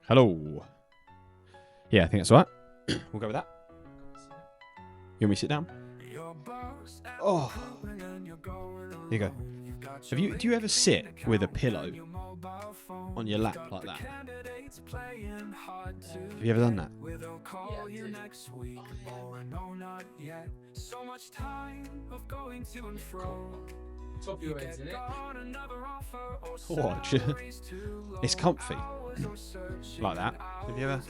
Hello. Yeah, I think that's all right. We'll go with that. You want me to sit down? Oh. Here you go. Do you ever sit with a pillow on your lap like that? Have you ever done that? Top of your head, isn't it? Watch. It's comfy. Like that. Have you ever?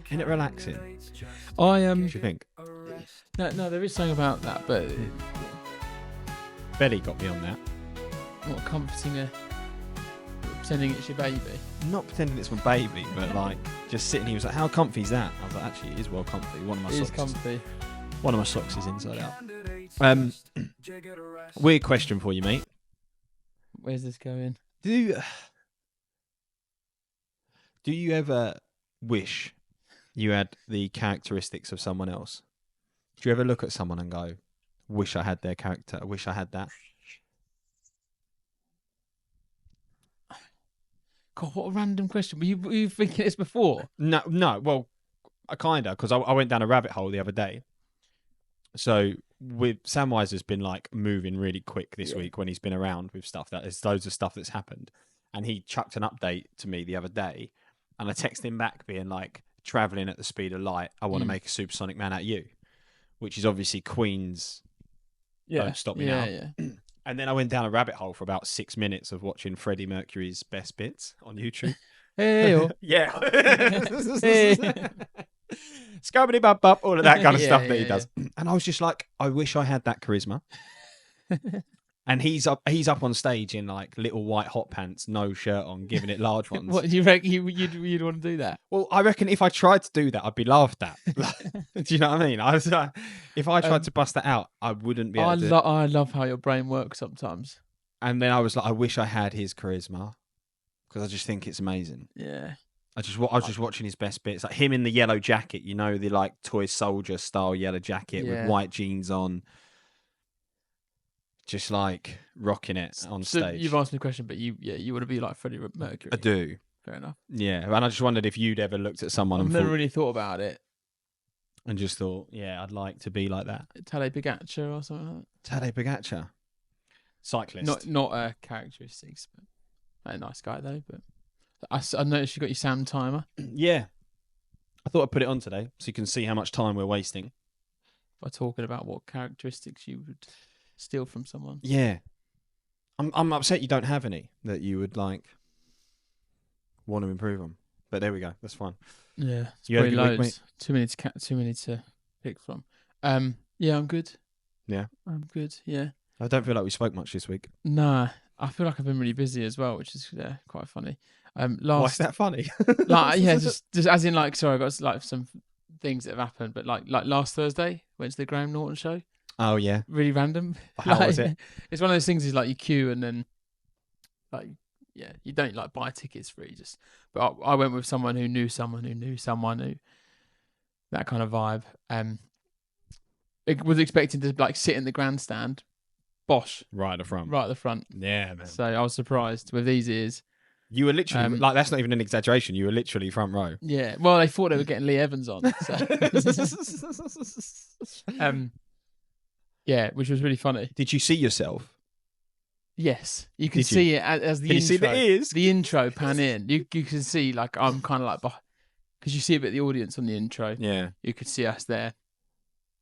Isn't it relaxing? What do you think? No, there is something about that, but Betty got me on that. what comforting a pretending it's your baby. Not pretending it's my baby, but like just sitting. He was like, "How comfy is that?" I was like, "Actually, it is well comfy." One of my It is socks. comfy. One of my socks is inside out. Weird question for you, mate. Where's this going? Do you ever wish you had the characteristics of someone else? Do you ever look at someone and go, "Wish I had their character. I wish I had that." God, what a random question. Were you thinking this before? No. Well, I kinda, because I went down a rabbit hole the other day. So with Samwise has been like moving really quick this week when he's been around with stuff. There's loads of stuff that's happened, and he chucked an update to me the other day, and I texted him back being like, "Traveling at the speed of light. I want to make a supersonic man out of you," which is obviously Queen's "Don't Stop Me Now." Yeah. And then I went down a rabbit hole for about 6 minutes of watching Freddie Mercury's best bits on YouTube. Hey, Yeah. Scubbity bub bub, all of that kind of stuff that he does. And I was just like, I wish I had that charisma. And he's up on stage in like little white hot pants, no shirt on, giving it large ones. What do you reckon you'd want to do that? Well, I reckon if I tried to do that, I'd be laughed at. Do you know what I mean? If I tried to bust that out, I wouldn't be able to. I love how your brain works sometimes. And then I was like, I wish I had his charisma, because I just think it's amazing. Yeah. I was just watching his best bits, like him in the yellow jacket, you know, the like toy soldier style yellow jacket with white jeans on, just like rocking it on stage. You've asked me a question, but you want to be like Freddie Mercury. I do. Fair enough. Yeah, and I just wondered if you'd ever looked at someone I've never really thought about it. And just thought, yeah, I'd like to be like that. Tadej Pogacar or something like Tadej Pogacar, cyclist. Not characteristics, but a nice guy though. But I noticed you got your Sam timer. Yeah, I thought I'd put it on today so you can see how much time we're wasting By talking about what characteristics you would steal from someone. Yeah, I'm upset you don't have any that you would like want to improve on. But there we go. That's fine. Yeah, it's You had a probably good week, loads. Too many to pick from. Yeah, I'm good. Yeah, I'm good. Yeah. I don't feel like we spoke much this week. Nah, I feel like I've been really busy as well, which is quite funny. Why is that funny? Like, yeah, just as in like, sorry, I got like some things that have happened, but like last Thursday, went to the Graham Norton show. Oh yeah, Really random. How was it? It's one of those things. Is like you queue and then, like, yeah, you don't like buy tickets for it. But I went with someone who knew someone who knew someone who, that kind of vibe. It was expecting to like sit in the grandstand, bosh, right at the front. right at the front. Yeah, man. So I was surprised with these ears. You were literally like, that's not even an exaggeration. You were literally front row. Yeah, well, they thought they were getting Lee Evans on. So. Yeah, which was really funny. Did you see yourself? Yes, you can Did you? see it as the Can you intro. see the ears? The intro pan in. You can see like I'm kind of like, because you see a bit of the audience on the intro. Yeah. You could see us there.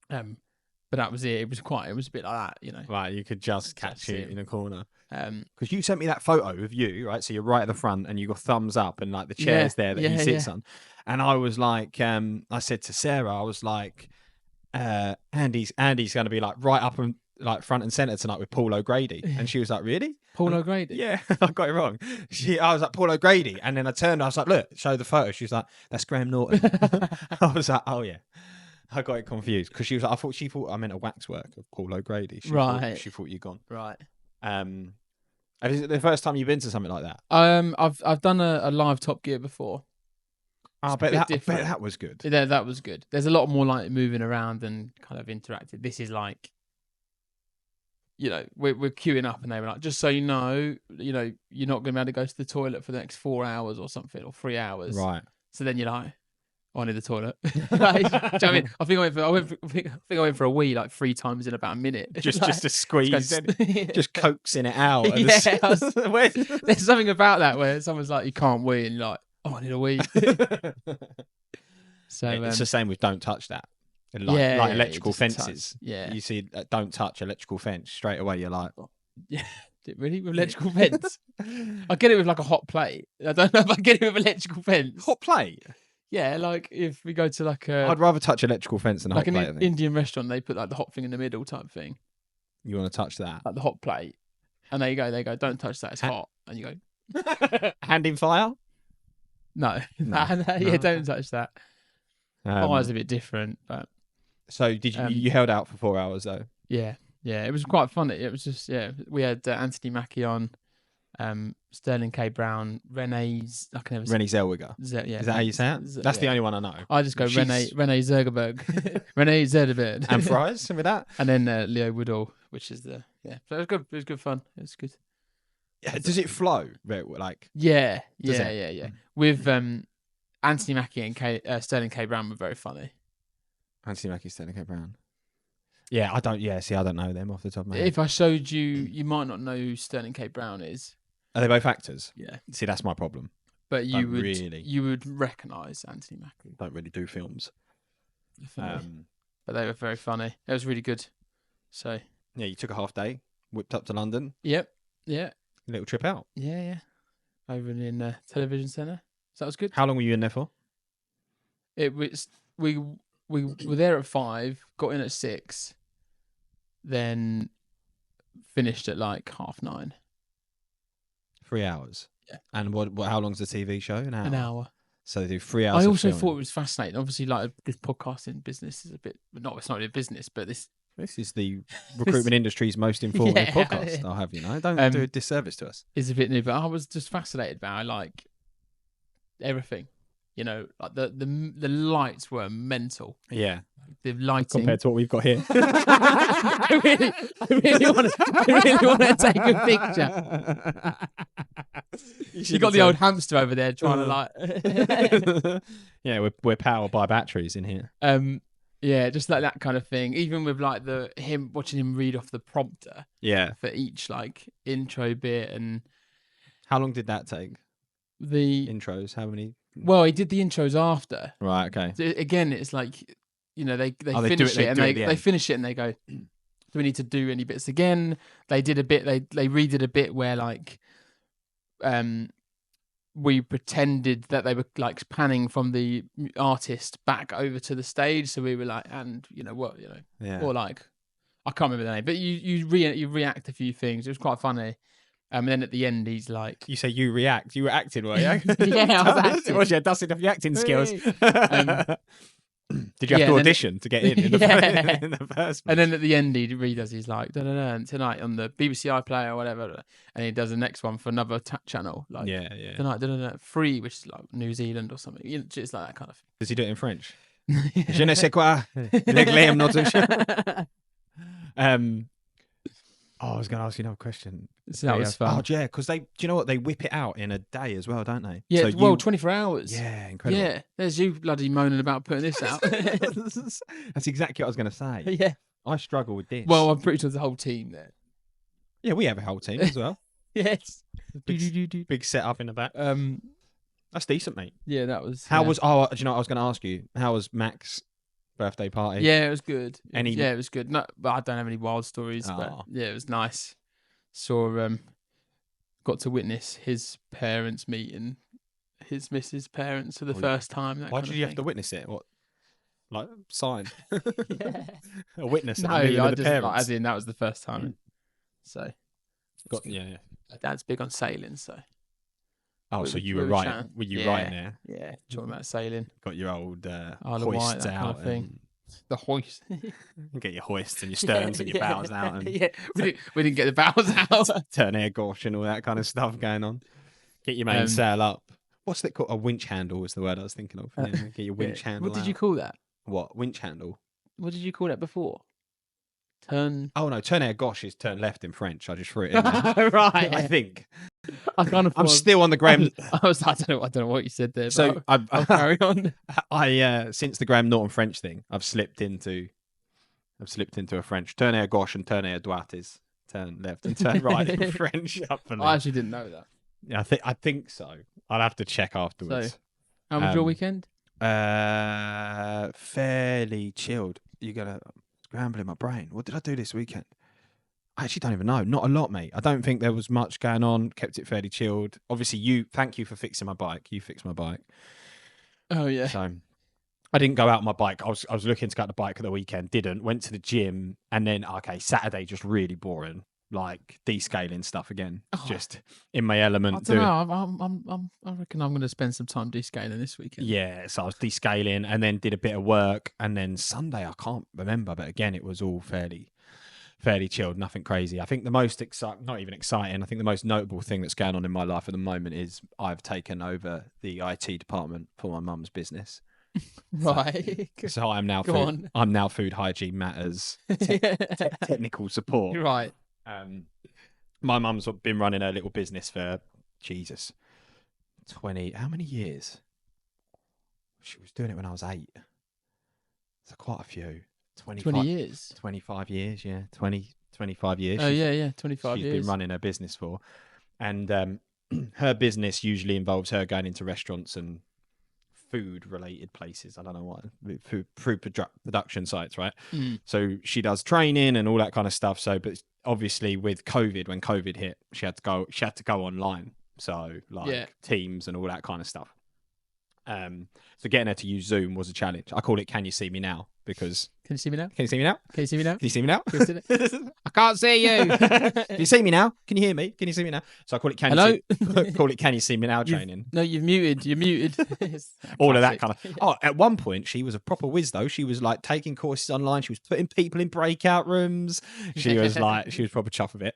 But that was it. It was a bit like that, you know. Right, you could just catch Just you see it. in a corner. Because you sent me that photo of you, right? So you're right at the front and you got thumbs up and like the chair's there that he sits on. And I was like, I said to Sarah, I was like, Andy's going to be like right up and like front and center tonight with Paul O'Grady. And she was like, really? Paul O'Grady? Yeah, I got it wrong. I was like, Paul O'Grady. And then I turned, I was like, look, show the photo. She was like, that's Graham Norton. I was like, oh yeah. I got it confused because she was like, she thought I meant a waxwork of Paul O'Grady. She thought you'd gone. Right. Is it the first time you've been to something like that? I've done a live Top Gear before. I bet that was good. Yeah, that was good. There's a lot more like moving around and kind of interactive. This is like we're queuing up, and they were like, just so you know, you're not going to be able to go to the toilet for the next 4 hours or something, or 3 hours. Right. So then you're like, oh, I need the toilet. Like, do you know what I mean? I think I went for a wee like 3 times in about a minute. Just Like, to squeeze it, just coaxing it out. Yeah, there's something about that where someone's like, you can't wee, and you're like, oh, I need a wee. So it's the same with don't touch that. Like electrical fences. Yeah. You see, don't touch electrical fence, straight away you're like, yeah. Really? With electrical fence? I get it with like a hot plate. I don't know if I get it with electrical fence. hot plate? Yeah, like if we go to like a... I'd rather touch electrical fence than a hot plate. Like an Indian restaurant, they put like the hot thing in the middle type thing. You want to touch that? Like the hot plate. And there you go, they go, don't touch that, it's hot. And you go... Hand in fire? No. Yeah, don't touch that. Fire's a bit different, but... So did you held out for 4 hours though? Yeah, it was quite fun. It was just we had Anthony Mackie on, Sterling K. Brown, Renee Zellweger. Is that how you say it? That's the only one I know. I just go Renee Zergerberg, Renee Zergerberg, and fries with that, and then Leo Woodall, which is So it was good. It was good fun. It was good. Yeah, does it flow? Like yeah. With Anthony Mackie and Sterling K. Brown were very funny. Anthony Mackie, Sterling K. Brown. Yeah, I don't know them off the top of my head. If I showed you, you might not know who Sterling K. Brown is. Are they both actors? Yeah. See, that's my problem. But you would recognise Anthony Mackie. Don't really do films. But they were very funny. It was really good. So yeah, you took a half day, whipped up to London. Yep. Yeah. A little trip out. Yeah. Over in Television Centre. So that was good. How long were you in there for? It was we were there at 5, got in at 6, then finished at like 9:30. 3 hours. Yeah. And what? How long's the TV show? An hour. So they do 3 hours. I also thought it was fascinating. Obviously, like this podcasting business is a bit it's not really a business, but this is the recruitment industry's most informative podcast. I'll have you know. Don't do a disservice to us. It's a bit new, but I was just fascinated by like everything. Like the lights were mental. Yeah. The lighting compared to what we've got here. I really want to take a picture. You got the old hamster over there trying to like. Yeah, we're powered by batteries in here. Yeah, just like that kind of thing. Even with like watching him read off the prompter. Yeah. For each like intro bit and. How long did that take? The intros. How many? Well, he did the intros after. Right. Okay. So again, it's like, they finish it and they finish it and they go, do we need to do any bits again? They did a bit. They redid a bit where like, we pretended that they were like panning from the artist back over to the stage, so we were like, and yeah. Or like, I can't remember the name, but you react a few things. It was quite funny. And then at the end, he's like... You say you react. You were acting, were you? Yeah, I was acting. Was you dusting off your acting skills? Did you have to audition to get in the first place? And then at the end, he redoes. He's like, and tonight on the BBC iPlayer or whatever. And he does the next one for another channel. Like, tonight, free, which is like New Zealand or something. It's like that kind of thing. Does he do it in French? Je ne sais quoi. I'm not so sure. I was going to ask you another question. So that was fun. Oh, yeah, because do you know what? They whip it out in a day as well, don't they? Yeah, so 24 hours. Yeah, incredible. Yeah, there's you bloody moaning about putting this out. That's exactly what I was going to say. Yeah. I struggle with this. Well, I'm pretty sure there's a whole team there. Yeah, we have a whole team as well. Yes. Big setup in the back. That's decent, mate. Yeah, that was... How was... Oh, do you know what I was going to ask you? How was Mac's birthday party? Yeah, it was good. Yeah, it was good. No, but I don't have any wild stories. But yeah, it was nice. Got to witness his parents meeting his missus' parents for the first time. Why did you have to witness it? What, like sign? Yeah, a witness. No, I just like, as in that was the first time. So, yeah. Dad's big on sailing, so. Oh, so you were right? Were you right there? Yeah, talking about sailing. Got your old hoists out kind of thing. The hoist. Get your hoists and your sterns and your bows out. And yeah, we didn't get the bows out. Turn air gauge and all that kind of stuff going on. Get your main sail up. What's it called? A winch handle was the word I was thinking of. Yeah, get your winch handle. What did you call that? What? Winch handle? What did you call that before? Turn. Oh no, tourner gauche is turn left in French. I just threw it in there. Right. I think I kind of. I'm still on the Graham. I don't know what you said there. So But I'll carry on. I since the Graham Norton French thing, I've slipped into a French. Tourner gauche and tourner droite is turn left and turn right in French. I actually didn't know that. Yeah, I think so. I'll have to check afterwards. So, how was your weekend? Fairly chilled. You gotta scramble in my brain. What did I do this weekend? I actually don't even know. Not a lot, mate. I don't think there was much going on. Kept it fairly chilled. Obviously, thank you for fixing my bike. You fixed my bike. Oh yeah. So I didn't go out on my bike. I was looking to go out the bike at the weekend. Didn't. Went to the gym, and then Saturday just really boring. Like descaling stuff again. Just in my element. I don't know. I reckon I'm going to spend some time descaling this weekend. Yeah, so I was descaling and then did a bit of work, and then Sunday I can't remember, but again it was all fairly chilled, nothing crazy. I think the most not even exciting. I think the most notable thing that's going on in my life at the moment is I've taken over the IT department for my mum's business. Right. So I'm now Food Hygiene Matters technical support. Right. My mum's been running her little business for 20, how many years? She was doing it when I was 8. So quite a few. 20 years? 25 years, yeah. 25 years. Oh, yeah, 25 years. She's been running her business for. And her business usually involves her going into restaurants and food-related places. I don't know what. Food production sites, right? Mm. So she does training and all that kind of stuff. So, but obviously with COVID, when COVID hit, she had to go online. So Teams and all that kind of stuff. So getting her to use Zoom was a challenge. I call it "Can you see me now?" because can you see me now? Can you see me now? Can you see me now? Can you see me now? I can't see you. Can you see me now? Can you hear me? Can you see me now? So I call it "Can Hello? call it "Can you see me now?" training. You've muted. You're muted. All of that kind of. Oh, at one point she was a proper whiz though. She was like taking courses online. She was putting people in breakout rooms. She was proper chuff of it.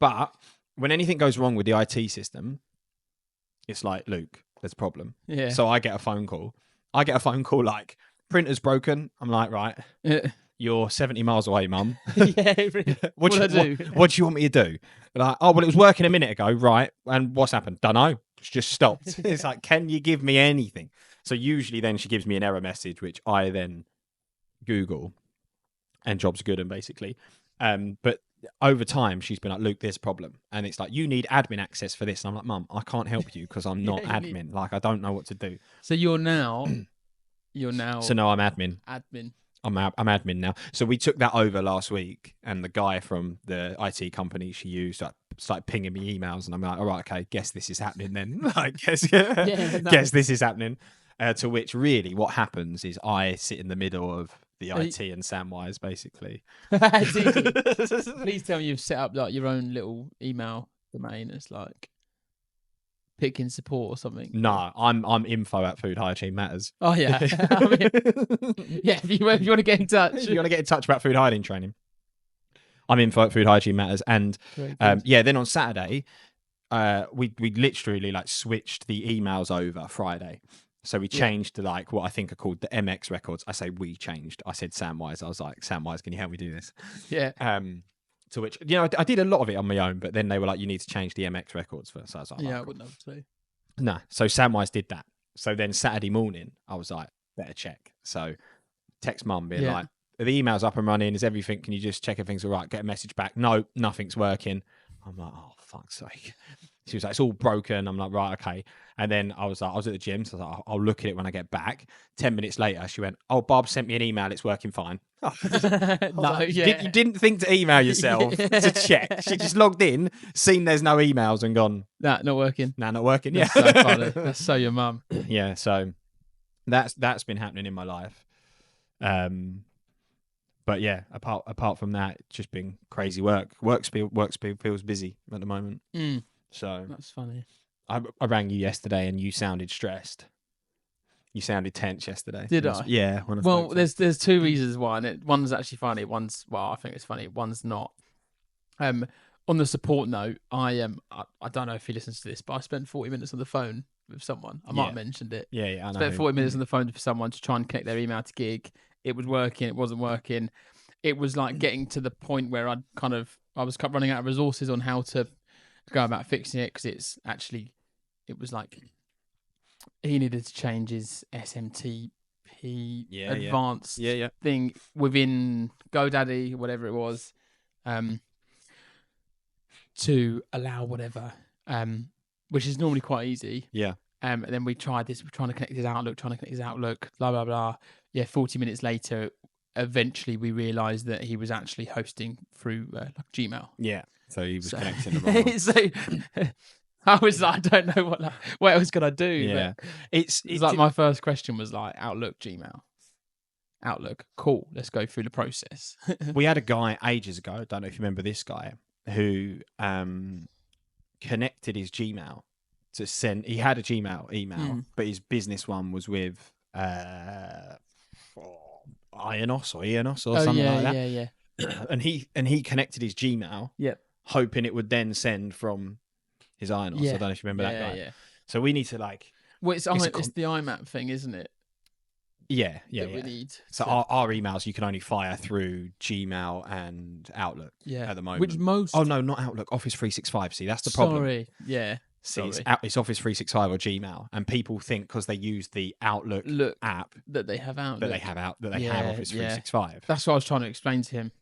But when anything goes wrong with the IT system, it's like, Luke, there's a problem. Yeah. So I get a phone call. Like, printer's broken. I'm like, right, you're 70 miles away, mum. Yeah. What do you want me to do? Like, oh, well, it was working a minute ago, right? And what's happened? Dunno. It's just stopped. It's like, can you give me anything? So usually then she gives me an error message, which I then Google, and job's good, and basically. But over time, she's been like, Luke, there's a problem. And it's like, you need admin access for this. And I'm like, Mum, I can't help you because I'm not admin. Like, I don't know what to do. So you're now. So no, I'm admin. Admin. I'm admin now. So we took that over last week, and the guy from the IT company she used started pinging me emails, and I'm like, all right, okay, guess this is happening then. Guess this is happening. To which really what happens is I sit in the middle of the IT and Samwise, basically. Please tell me you've set up like your own little email domain. It's like Pitkin support or something. No, I'm info at Food Hygiene Matters. Oh yeah. Yeah, if you want to get in touch. If you want to get in touch about food hygiene training, I'm info at Food Hygiene Matters. And then on Saturday, we literally like switched the emails over Friday. So we changed to like what I think are called the MX records. I say we changed. I said Samwise. I was like, Samwise, can you help me do this? Yeah. To which, I did a lot of it on my own, but then they were like, you need to change the MX records first. So I was like, I wouldn't have to. No. So Samwise did that. So then Saturday morning, I was like, better check. So text mum being like, are the emails up and running? Is everything? Can you just check everything's all right? Get a message back. No, nothing's working. I'm like, oh, fuck's sake. She was like, it's all broken. I'm like, right, okay. And then I was at the gym, so I was like, I'll look at it when I get back. 10 minutes later, she went, oh, Bob sent me an email. It's working fine. You didn't think to email yourself to check. She just logged in, seen there's no emails and gone, not working. Not working. That's so funny. That's so your mum. Yeah, so that's been happening in my life. But yeah, apart from that, it's just been crazy work. Work feels busy at the moment. So that's funny. I rang you yesterday and you sounded stressed. You sounded tense yesterday. Did I? Yeah. Well, there's two reasons why. And one's actually funny. I think it's funny. One's not. On the support note, I don't know if he listens to this, but I spent 40 minutes on the phone with someone. I might have mentioned it. Yeah. I know. Spent 40 minutes on the phone for someone to try and connect their email to Giig. It was working. It wasn't working. it was like getting to the point where I was running out of resources on how to go about fixing it, because it was like he needed to change his SMTP advanced thing within GoDaddy, whatever it was, to allow whatever, which is normally quite easy. Yeah. And then we tried this. We're trying to connect his Outlook, blah, blah, blah. Yeah, 40 minutes later, eventually we realised that he was actually hosting through like Gmail. Yeah. So he was connecting the wrong one. So I was like, I don't know what else could I do? Yeah. But it's like my first question was like, Outlook, Gmail. Outlook, cool. Let's go through the process. We had a guy ages ago, I don't know if you remember this guy, who connected his Gmail to send. He had a Gmail email, but his business one was with Ionos or something like that. Yeah. And he connected his Gmail, hoping it would then send from his Ionos. I don't know if you remember that guy. Yeah. So we need to like. Well, it's the IMAP thing, isn't it? Yeah. We need. So our emails you can only fire through Gmail and Outlook at the moment. Which most... Oh, no, not Outlook. Office 365. See, that's the problem. Sorry. Yeah. See, it's Office 365 or Gmail. And people think because they use the Outlook app... That they have Outlook. That they have Office 365. That's what I was trying to explain to him.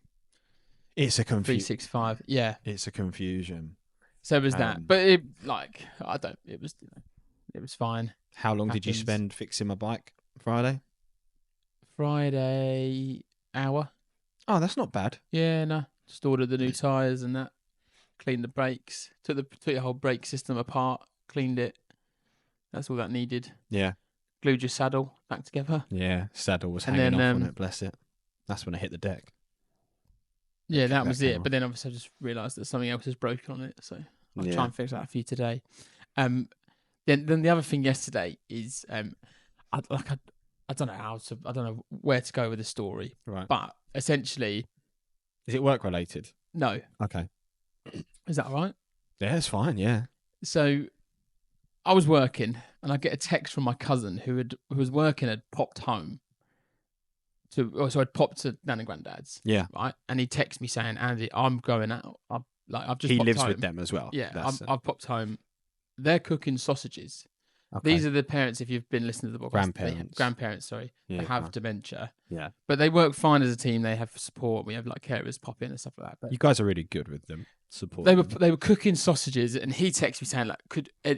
It's a confusion. 365, yeah. It's a confusion. So was that. But it was fine. How long did you spend fixing my bike Friday? Friday hour. Oh, that's not bad. Yeah, no. Just ordered the new tyres and that. Cleaned the brakes. Took the whole brake system apart. Cleaned it. That's all that needed. Yeah. Glued your saddle back together. Yeah, saddle was hanging off on it, bless it. That's when I hit the deck. Yeah, that was it. But then obviously I just realised that something else is broken on it. So I'll try and fix that for you today. Then the other thing yesterday is I don't know where to go with the story. Right. But essentially... Is it work related? No. Okay. Is that all right? Yeah, it's fine, yeah. So I was working and I get a text from my cousin who was working, had popped home. I'd popped to Nan and Granddad's. Yeah. Right? And he texted me saying, Andy, I'm going out. I've just He popped lives home. with them as well. Yeah, I've popped home. They're cooking sausages. Okay. These are the parents, if you've been listening to the podcast. Grandparents, sorry. They have dementia. Yeah. But they work fine as a team. They have support. We have like carers pop in and stuff like that. But you guys are really good with them. Support. They were cooking sausages, and he texted me saying, like,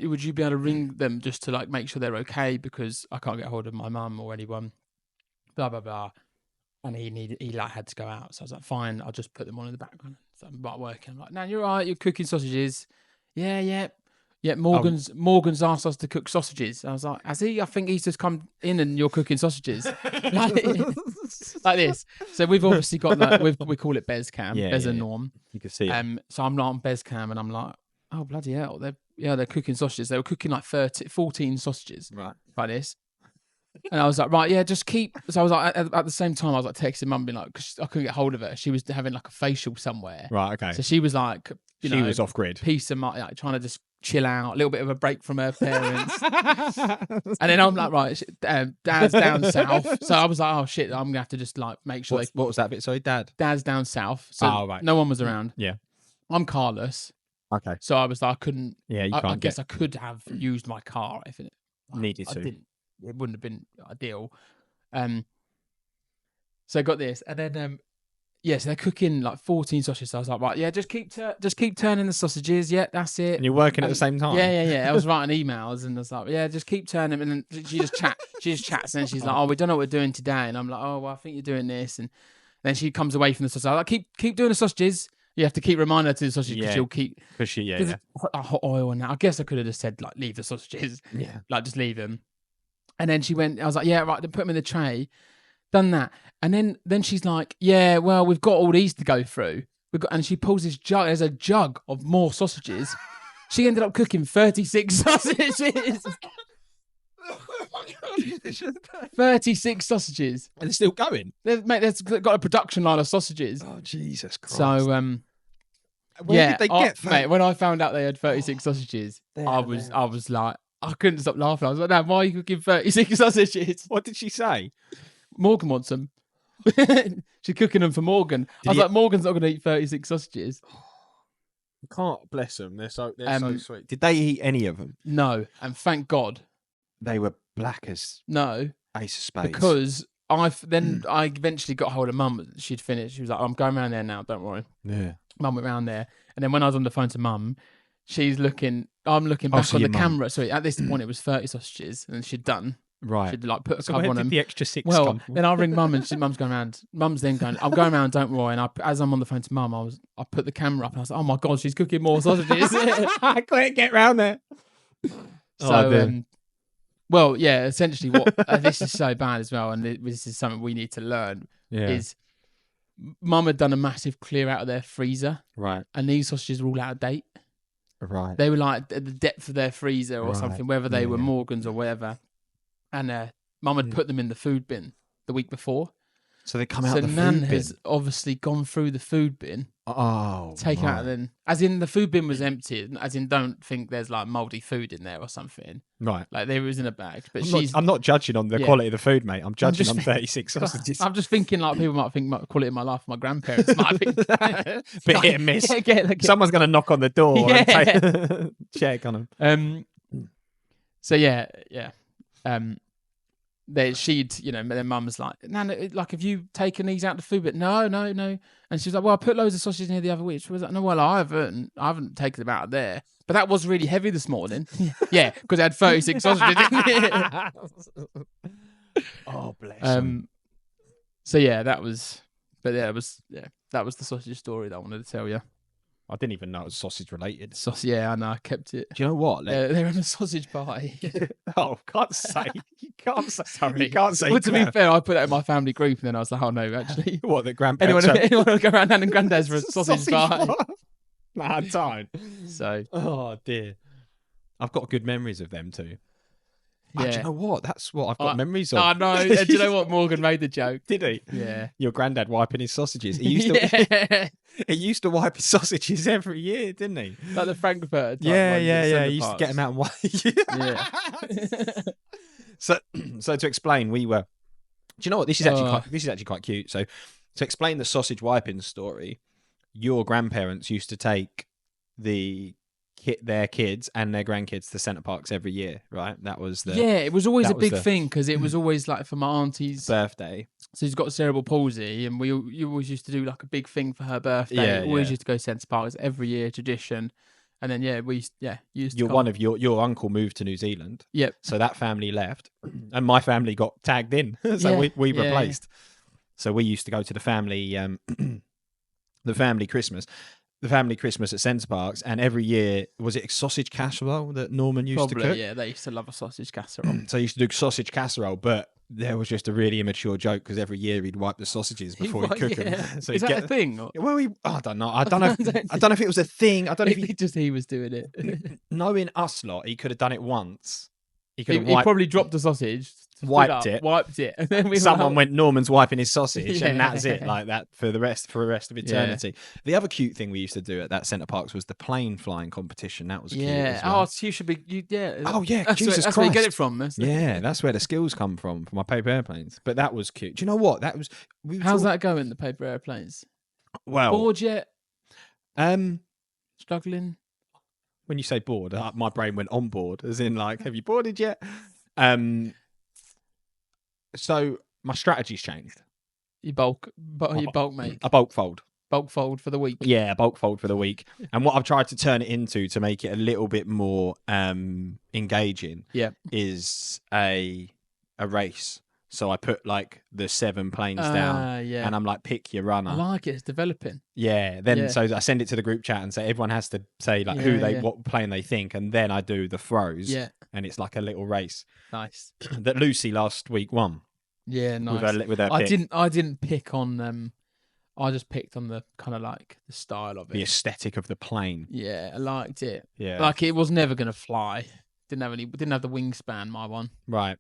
would you be able to ring them just to like make sure they're okay, because I can't get hold of my mum or anyone. Blah blah blah. And he had to go out. So I was like, fine, I'll just put them on in the background. So I'm about working. I'm like, no, you're all right. You're cooking sausages. Yeah. Morgan's asked us to cook sausages. I was like, has he? I think he's just come in and you're cooking sausages. like this. So we've obviously got that. We call it Bezcam. Bez and Norm. You can see it. So I'm not on Bezcam and I'm like, oh, bloody hell. They're cooking sausages. They were cooking like 14 sausages. Right. Like this. And I was like, right, yeah, just keep. So I was like, at the same time, I was like texting mum, being like, because I couldn't get hold of her. She was having like a facial somewhere. Right, okay. So she was like, she was off grid. Peace of mind, like, trying to just chill out, a little bit of a break from her parents. And then I'm like, right, Dad's down south. So I was like, oh shit, I'm gonna have to just like make sure. What was that bit? Sorry, Dad's down south. So right. No one was around. Yeah. I'm carless. Okay. So I was like, I couldn't. Yeah, you can't. I guess I could have used my car if it needed to. I didn't. It wouldn't have been ideal. So I got this, and then so they're cooking like 14 sausages. So I was like, right, yeah, just keep turning the sausages. Yeah, that's it. And you're working at the same time. Yeah. I was writing emails, and I was like, yeah, just keep turning. And then she just chats, and she's like, oh, we don't know what we're doing today. And I'm like, oh, well, I think you're doing this. And then she comes away from the sausage. I'm like, keep doing the sausages. You have to keep reminding her to do the sausages because she'll keep. Because hot oil and that. I guess I could have just said like, leave the sausages. Yeah. Like just leave them. And then she went, I was like, yeah, right, then put them in the tray. Done that. And then she's like, yeah, well, we've got all these to go through. And she pulls this jug. There's a jug of more sausages. She ended up cooking 36 sausages. 36 sausages. And they're still going? They've got a production line of sausages. Oh, Jesus Christ. So, where did they get mate, when I found out they had 36 sausages, I was like, I couldn't stop laughing. I was like, Dad, why are you cooking 36 sausages? What did she say? Morgan wants them. She's cooking them for Morgan. I was like, Morgan's not going to eat 36 sausages. You can't, bless them. They're so sweet. Did they eat any of them? No, and thank God. They were black as no ace of spades. Because I eventually got hold of Mum. She'd finished. She was like, I'm going around there now. Don't worry. Yeah. Mum went round there, and then when I was on the phone to Mum, she's looking. I'm looking back on the camera. So at this point, it was 30 sausages, and she'd done. Right. She'd like put a So cover where on did them. the extra 6 Well, come from? then I ring Mum, and Mum's going around. Mum's then going, I'm going around. Don't worry. And as I'm on the phone to Mum, I put the camera up, and I was like, oh my God, she's cooking more sausages. I couldn't get round there. So, well, yeah. Essentially, what this is so bad as well, and this is something we need to learn. Is Mum had done a massive clear out of their freezer, right? And these sausages were all out of date. Right. They were like at the depth of their freezer or something, whether they were Morgan's or whatever. And Mum had put them in the food bin the week before. So they come out the food bin. So Nan has obviously gone through the food bin. Oh. Taken out then. As in the food bin was empty. As in don't think there's like mouldy food in there or something. Right. Like there was in a bag. But I'm not judging on the quality of the food, mate. I'm judging on 36 sausages. I'm just thinking like people might think quality of my life. My grandparents might think. Bit hit and miss. Someone's going to knock on the door and check on them. So yeah. She'd, their mum's like, Nana, like, have you taken these out of the food? But no. And she was like, well, I put loads of sausages in here the other week. She was like, no, well, I haven't taken them out of there. But that was really heavy this morning. Yeah, because I had 36 sausages in it. Oh, bless them. So yeah, that was the sausage story that I wanted to tell you. I didn't even know it was sausage related. Yeah, I know. I kept it. Do you know what? They're in a sausage pie. Oh, can't say. You can't say. Sorry. You can't say. Well, to be fair, I put that in my family group, and then I was like, "Oh no, actually." What, the grandparents? Anyone want to go around Nan and Granddad's for a sausage pie? Nah, don't. So. Oh dear. I've got good memories of them too. Yeah. Oh, do you know what? That's what I've got memories of. I know. Do you know what? Morgan made the joke. Did he? Yeah. Your granddad wiping his sausages. He used to. He used to wipe his sausages every year, didn't he? Like the Frankfurter type Yeah. He used to get them out and wipe. Yeah. So to explain, we were. Do you know what? This is actually quite cute. So to explain the sausage wiping story, your grandparents used to take their kids and their grandkids to Centre Parks every year, right? That was it was always a big thing because it was always like for my auntie's birthday. So she's got cerebral palsy, and you always used to do like a big thing for her birthday. Always used to go to Centre Parks every year, tradition. And then we used to your uncle moved to New Zealand. Yep. So that family left, and my family got tagged in. So we replaced. So we used to go to the family Christmas. The family Christmas at Centre Parks, and every year, was it sausage casserole that Norman used to cook? Yeah, they used to love a sausage casserole. So he used to do sausage casserole, but there was just a really immature joke because every year he'd wipe the sausages before he'd cook them. So is that a thing? Or? Well, I don't know. I don't know if it was a thing. I don't know if he was doing it. Knowing us lot, he could have done it once. He probably dropped the sausage. Wiped it, and then someone went, Norman's wiping his sausage, and that's it, like that for the rest of eternity. Yeah. The other cute thing we used to do at that Centre Parks was the plane flying competition. That was cute. As well. So you should be. Oh yeah, Jesus Christ. That's where you get it from. That's where the skills come from for my paper airplanes. But that was cute. Do you know what? That was. How's that going? The paper airplanes. Well, bored yet? Struggling. When you say bored, my brain went on board, as in like, have you boarded yet? So my strategy's changed. You bulk make. A bulk fold. Bulk fold for the week. Yeah, bulk fold for the week. And what I've tried to turn it into to make it a little bit more engaging is a race. So I put like the 7 planes down and I'm like, pick your runner. I like it. It's developing. Yeah. So I send it to the group chat and say everyone has to say like what plane they think, and then I do the throws. Yeah. And it's like a little race. Nice. That Lucy last week won. Yeah, nice. With her pick. I didn't pick on I just picked on the kind of like the style of it. The aesthetic of the plane. Yeah, I liked it. Yeah. Like it was never gonna fly. Didn't have the wingspan, my one. Right.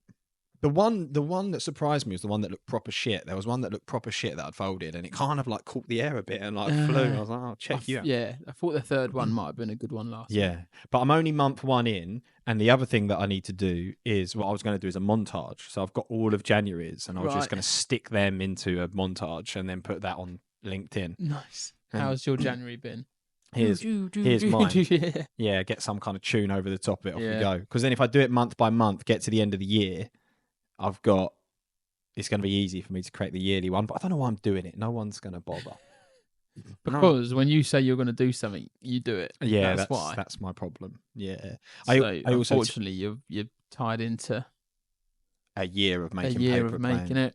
The one that surprised me was the one that looked proper shit. There was one that looked proper shit that I'd folded, and it kind of like caught the air a bit and like flew. I was like, "Oh, check you out." Yeah, I thought the third one might have been a good one last week. Yeah, but I'm only month 1 in, and the other thing that I need to do is what I was going to do is a montage. So I've got all of January's, and I was just Right. going to stick them into a montage and then put that on LinkedIn. Nice. And How's your January been? Here's mine. Yeah. Yeah, get some kind of tune over the top of it. Off we Yeah. go. Because then if I do it month by month, get to the end of the year, it's going to be easy for me to create the yearly one. But I don't know why I'm doing it. No one's going to bother. Because when you say you're going to do something, you do it. Yeah, that's why. That's my problem. Yeah. So I also unfortunately, you're tied into a year of making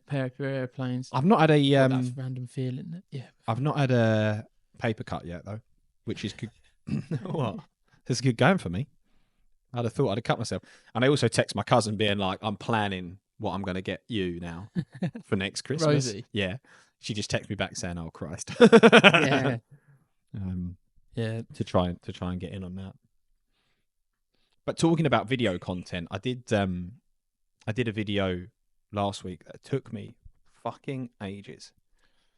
paper airplanes. I've not had a That's random feeling. Yeah. I've not had a paper cut yet though, which is good. What? It's good going for me. I'd have thought I'd have cut myself. And I also text my cousin being like, I'm planning what I'm going to get you now for next Christmas. Rosie. Yeah. She just texted me back saying, "Oh Christ." Yeah. Yeah. To try and get in on that. But talking about video content, I did a video last week that took me fucking ages.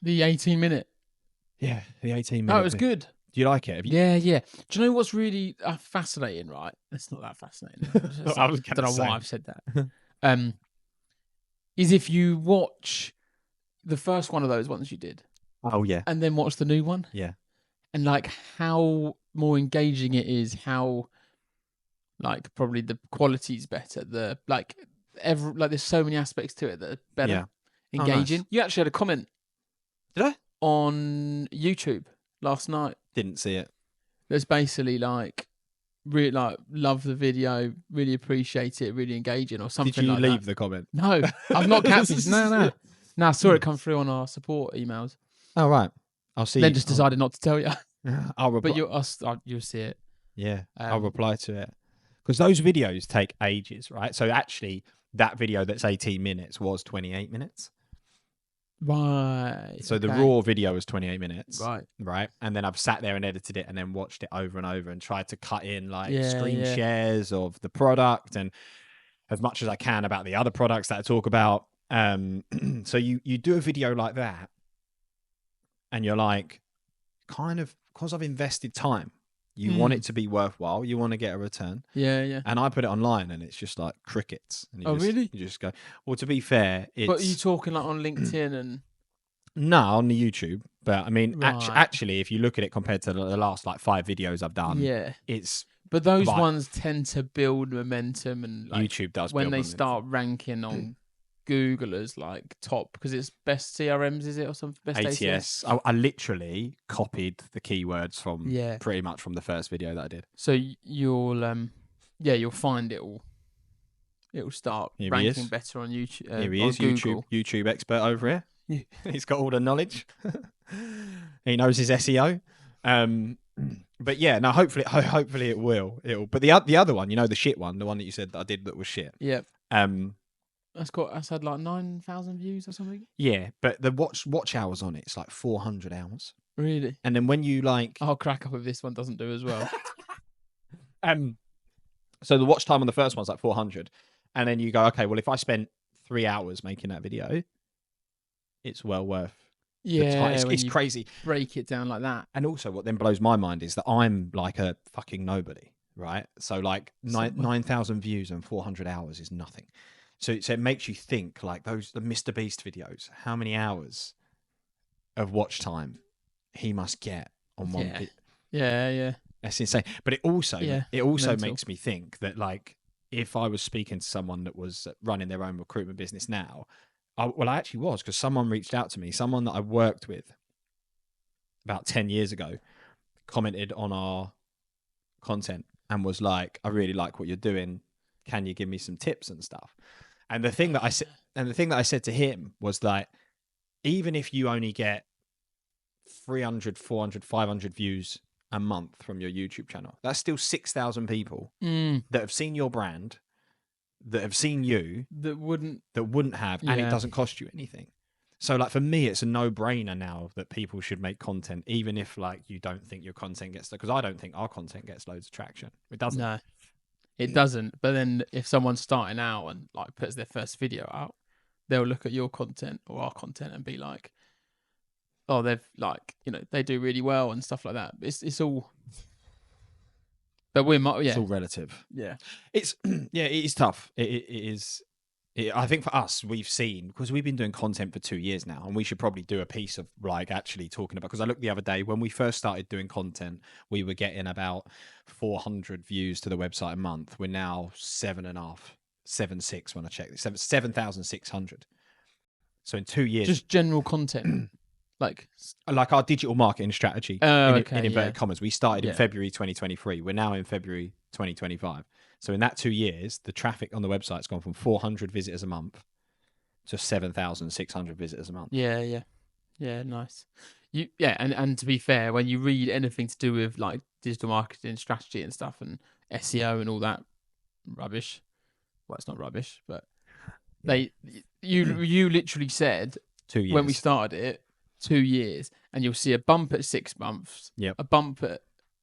The 18-minute. Yeah, the 18-minute. Oh, it was good. Do you like it? Yeah. Do you know what's really fascinating, right? It's not that fascinating. I don't know why I've said that. Is if you watch the first one of those ones you did. Oh, yeah. And then watch the new one. Yeah. And like how more engaging it is, how like probably the quality's better. There's so many aspects to it that are better, engaging. Nice. You actually had a comment. Did I? On YouTube last night. Didn't see it. There's basically like really like love the video, really appreciate it, really engaging or something. Did you like leave that. the comment? No, I've not catfished. No. I saw it come through on our support emails. Oh right, I'll see. Then just decided not to tell you. I'll reply. But you'll see it. Yeah, I'll reply to it because those videos take ages, right? So actually, that video that's 18 minutes was 28 minutes. Right. So the raw video was 28 minutes. Right. And then I've sat there and edited it and then watched it over and over and tried to cut in like screen yeah. shares of the product and as much as I can about the other products that I talk about. So you do a video like that and you're like, kind of, because I've invested time, you want it to be worthwhile. You want to get a return. Yeah. And I put it online and it's just like crickets. And really? You just go, well, to be fair, it's... But are you talking like on LinkedIn and... No, on the YouTube. But I mean, Right. actually, if you look at it compared to the last like 5 videos I've done, it's... But those like, ones tend to build momentum and like, YouTube does when build they momentum. start ranking on Google as like top because it's best CRMs, is it, or something? Best ATS. I literally copied the keywords from pretty much from the first video that I did. So you'll find it'll start ranking better on YouTube. Here he is, YouTube expert over here. Yeah. He's got all the knowledge. He knows his SEO. But yeah, no, hopefully it will. But the other one, the shit one, the one that you said that I did that was shit. Yeah. That's had like 9,000 views or something. Yeah, but the watch hours on it's like 400 hours. Really? And then when you like, I'll crack up if this one doesn't do as well. So the watch time on the first one's like 400, and then you go, okay, well if I spent 3 hours making that video, it's well worth. Yeah, it's crazy. Break it down like that. And also, what then blows my mind is that I'm like a fucking nobody, right? So like 9,000 views and 400 hours is nothing. So it makes you think like the Mr. Beast videos, how many hours of watch time he must get on one video. Yeah. That's insane. But it also mental. makes me think that like if I was speaking to someone that was running their own recruitment business now, I actually was, because someone reached out to me, someone that I worked with about 10 years ago, commented on our content and was like, I really like what you're doing. Can you give me some tips and stuff? And the thing that I said to him was that even if you only get 300, 400, 500 views a month from your YouTube channel, that's still 6,000 people that have seen your brand, that have seen you, that wouldn't have, and it doesn't cost you anything. So like for me, it's a no-brainer now that people should make content, even if like you don't think your content gets, because I don't think our content gets loads of traction. It doesn't. No. It doesn't. But then if someone's starting out and like puts their first video out, they'll look at your content or our content and be like, oh, they've like, they do really well and stuff like that. It's all, but It's all relative. Yeah. It's it is tough. It is. I think for us, we've seen, because we've been doing content for 2 years now, and we should probably do a piece of like actually talking about, because I looked the other day when we first started doing content, we were getting about 400 views to the website a month. We're now 7.6 when I checked it, 7,600. So in 2 years, Just general content, like our digital marketing strategy, in inverted commas, we started in February 2023. We're now in February 2025. So in that 2 years, the traffic on the website's gone from 400 visitors a month to 7,600 visitors a month. Yeah, nice. And to be fair, when you read anything to do with like digital marketing strategy and stuff and SEO and all that rubbish, well, it's not rubbish, but you literally said 2 years when we started it, 2 years, and you'll see a bump at 6 months, a bump at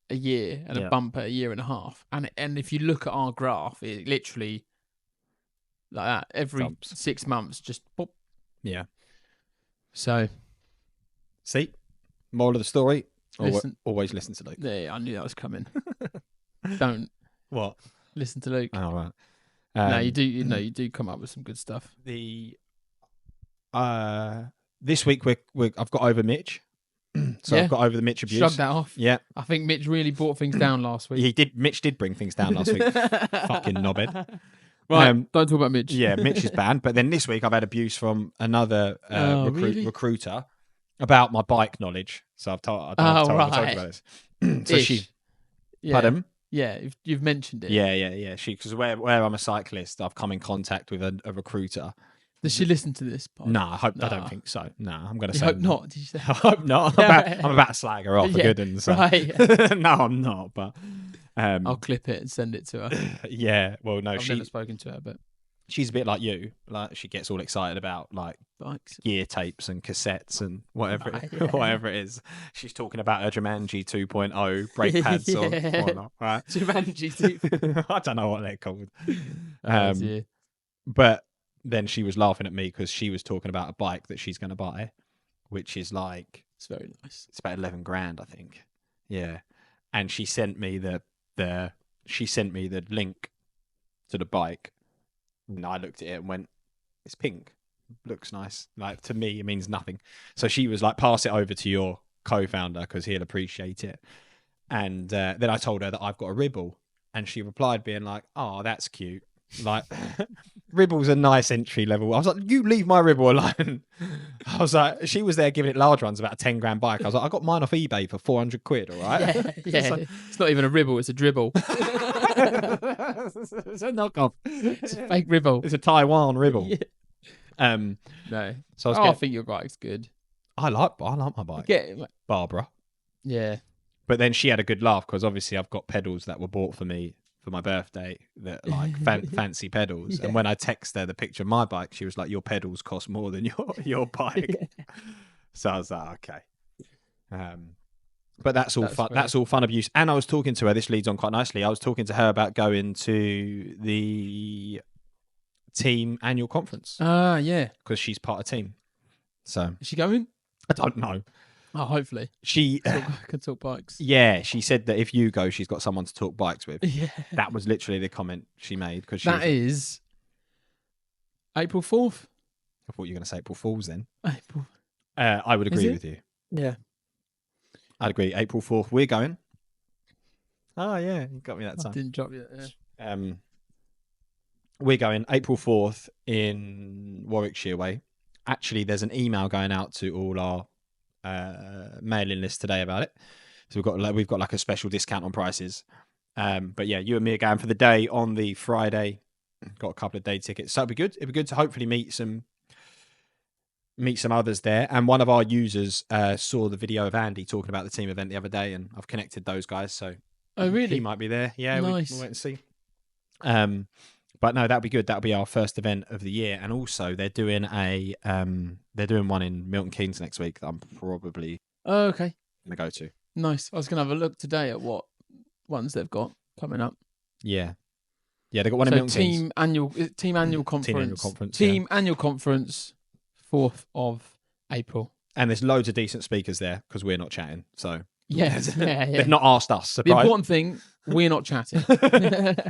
a year, and a bump at a year and a half. And if you look at our graph, it literally like that every Bumps. 6 months, just pop. Yeah. So, see, moral of the story: always listen to Luke. Yeah, I knew that was coming. Don't what? Listen to Luke. Oh right. No, you do. You do come up with some good stuff. This week I've got over Mitch. So I've got over the Mitch abuse. Shrug that off. Yeah. I think Mitch really brought things down last week. He did. Mitch did bring things down last week. Fucking knobhead. Right, don't talk about Mitch. Yeah, Mitch is banned. But then this week I've had abuse from another really? recruiter about my bike knowledge. So I've told you about this. So pardon? Yeah, you've mentioned it. Yeah. Because where I'm a cyclist, I've come in contact with a recruiter. Does she listen to this part? No, I don't think so. No, I'm going to say hope not. Did you say? I hope not. I'm about to slag her off for good and so. Right. No, I'm not. But I'll clip it and send it to her. Yeah. Well, no, I've never spoken to her, but she's a bit like you. Like she gets all excited about like bikes, gear tapes and cassettes and whatever it is. She's talking about her Jumanji 2.0 brake pads or whatnot. Right? Jumanji 2. I don't know what they're called. Dear. But then she was laughing at me because she was talking about a bike that she's going to buy, which is like, it's very nice. It's about 11 grand, I think. Yeah. And she sent me the link to the bike, and I looked at it and went, it's pink, looks nice. Like to me, it means nothing. So she was like, pass it over to your co-founder because he'll appreciate it. And then I told her that I've got a Ribble, and she replied being like, oh, that's cute. Like Ribble's a nice entry level. I was like, you leave my Ribble alone. I was like, she was there giving it large runs about a 10 grand bike. I was like, I got mine off eBay for 400 quid, all right? Yeah. Like, it's not even a Ribble, it's a dribble. It's a knockoff. It's a fake Ribble. It's a Taiwan Ribble. Yeah. No. So I think your bike's good. I like my bike. Barbara. Yeah. But then she had a good laugh because obviously I've got pedals that were bought for me for my birthday that like fancy pedals. And when I text her the picture of my bike, she was like, your pedals cost more than your bike. So I was like, okay. But that's all fun. That's all fun abuse. And I was talking to her, this leads on quite nicely. I was talking to her about going to the team annual conference. Yeah. Because she's part of team. So is she going? I don't know. Oh, hopefully. She can talk bikes. Yeah, she said that if you go, she's got someone to talk bikes with. Yeah. That was literally the comment she made. That is April 4th. I thought you were going to say April Fool's then. April. I would agree with you. Yeah. I'd agree. April 4th, we're going. Oh, yeah, you got me that time. I didn't drop you. Yeah. We're going April 4th in Warwickshire way. Actually, there's an email going out to all our mailing list today about it, so we've got like a special discount on prices, but yeah, you and me are going for the day on the Friday. Got a couple of day tickets, so it'd be good to hopefully meet some others there. And one of our users saw the video of Andy talking about the team event the other day, and I've connected those guys, so oh really, he might be there. Yeah, nice. We'll wait and see. But no, that'll be good. That'll be our first event of the year. And also they're doing one in Milton Keynes next week that I'm probably okay gonna go to. Nice. I was gonna have a look today at what ones they've got coming up. Yeah. Yeah, they got one in So Milton Keynes. team annual conference. Team annual conference, Team annual conference, 4th of April. And there's loads of decent speakers there because we're not chatting. So Yeah. they've not asked us. The Surprise. important thing, we're not chatting.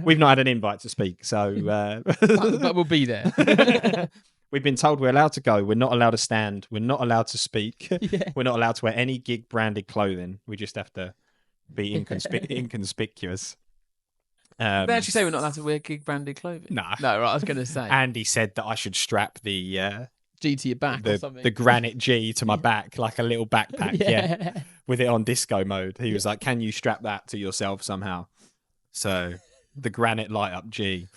We've not had an invite to speak, so but we'll be there. we've been told we're allowed to go. We're not allowed to stand. We're not allowed to speak. Yeah. We're not allowed to wear any Giig branded clothing. We just have to be inconspicuous. They actually say we're not allowed to wear Giig branded clothing. Nah. No, right, I was going to say. Andy said that I should strap the G to your back or something. the granite G to my back, like a little backpack, yeah, with it on disco mode. He was like, "Can you strap that to yourself somehow?" So the granite light up G.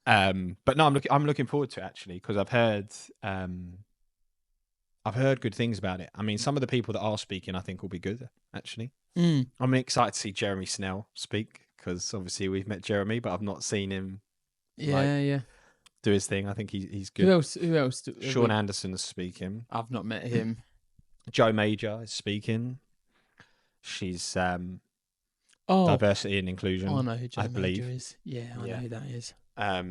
But no, I'm looking forward to it actually because I've heard good things about it. I mean, some of the people that are speaking, I think, will be good actually. I'm excited to see Jeremy Snell speak because obviously we've met Jeremy, but I've not seen him. Do his thing. I think he's good. Who else? Sean Anderson is speaking. I've not met him. Joe Major is speaking. She's diversity and inclusion. I know who Joe I believe. Major is. Yeah, I know who that is. I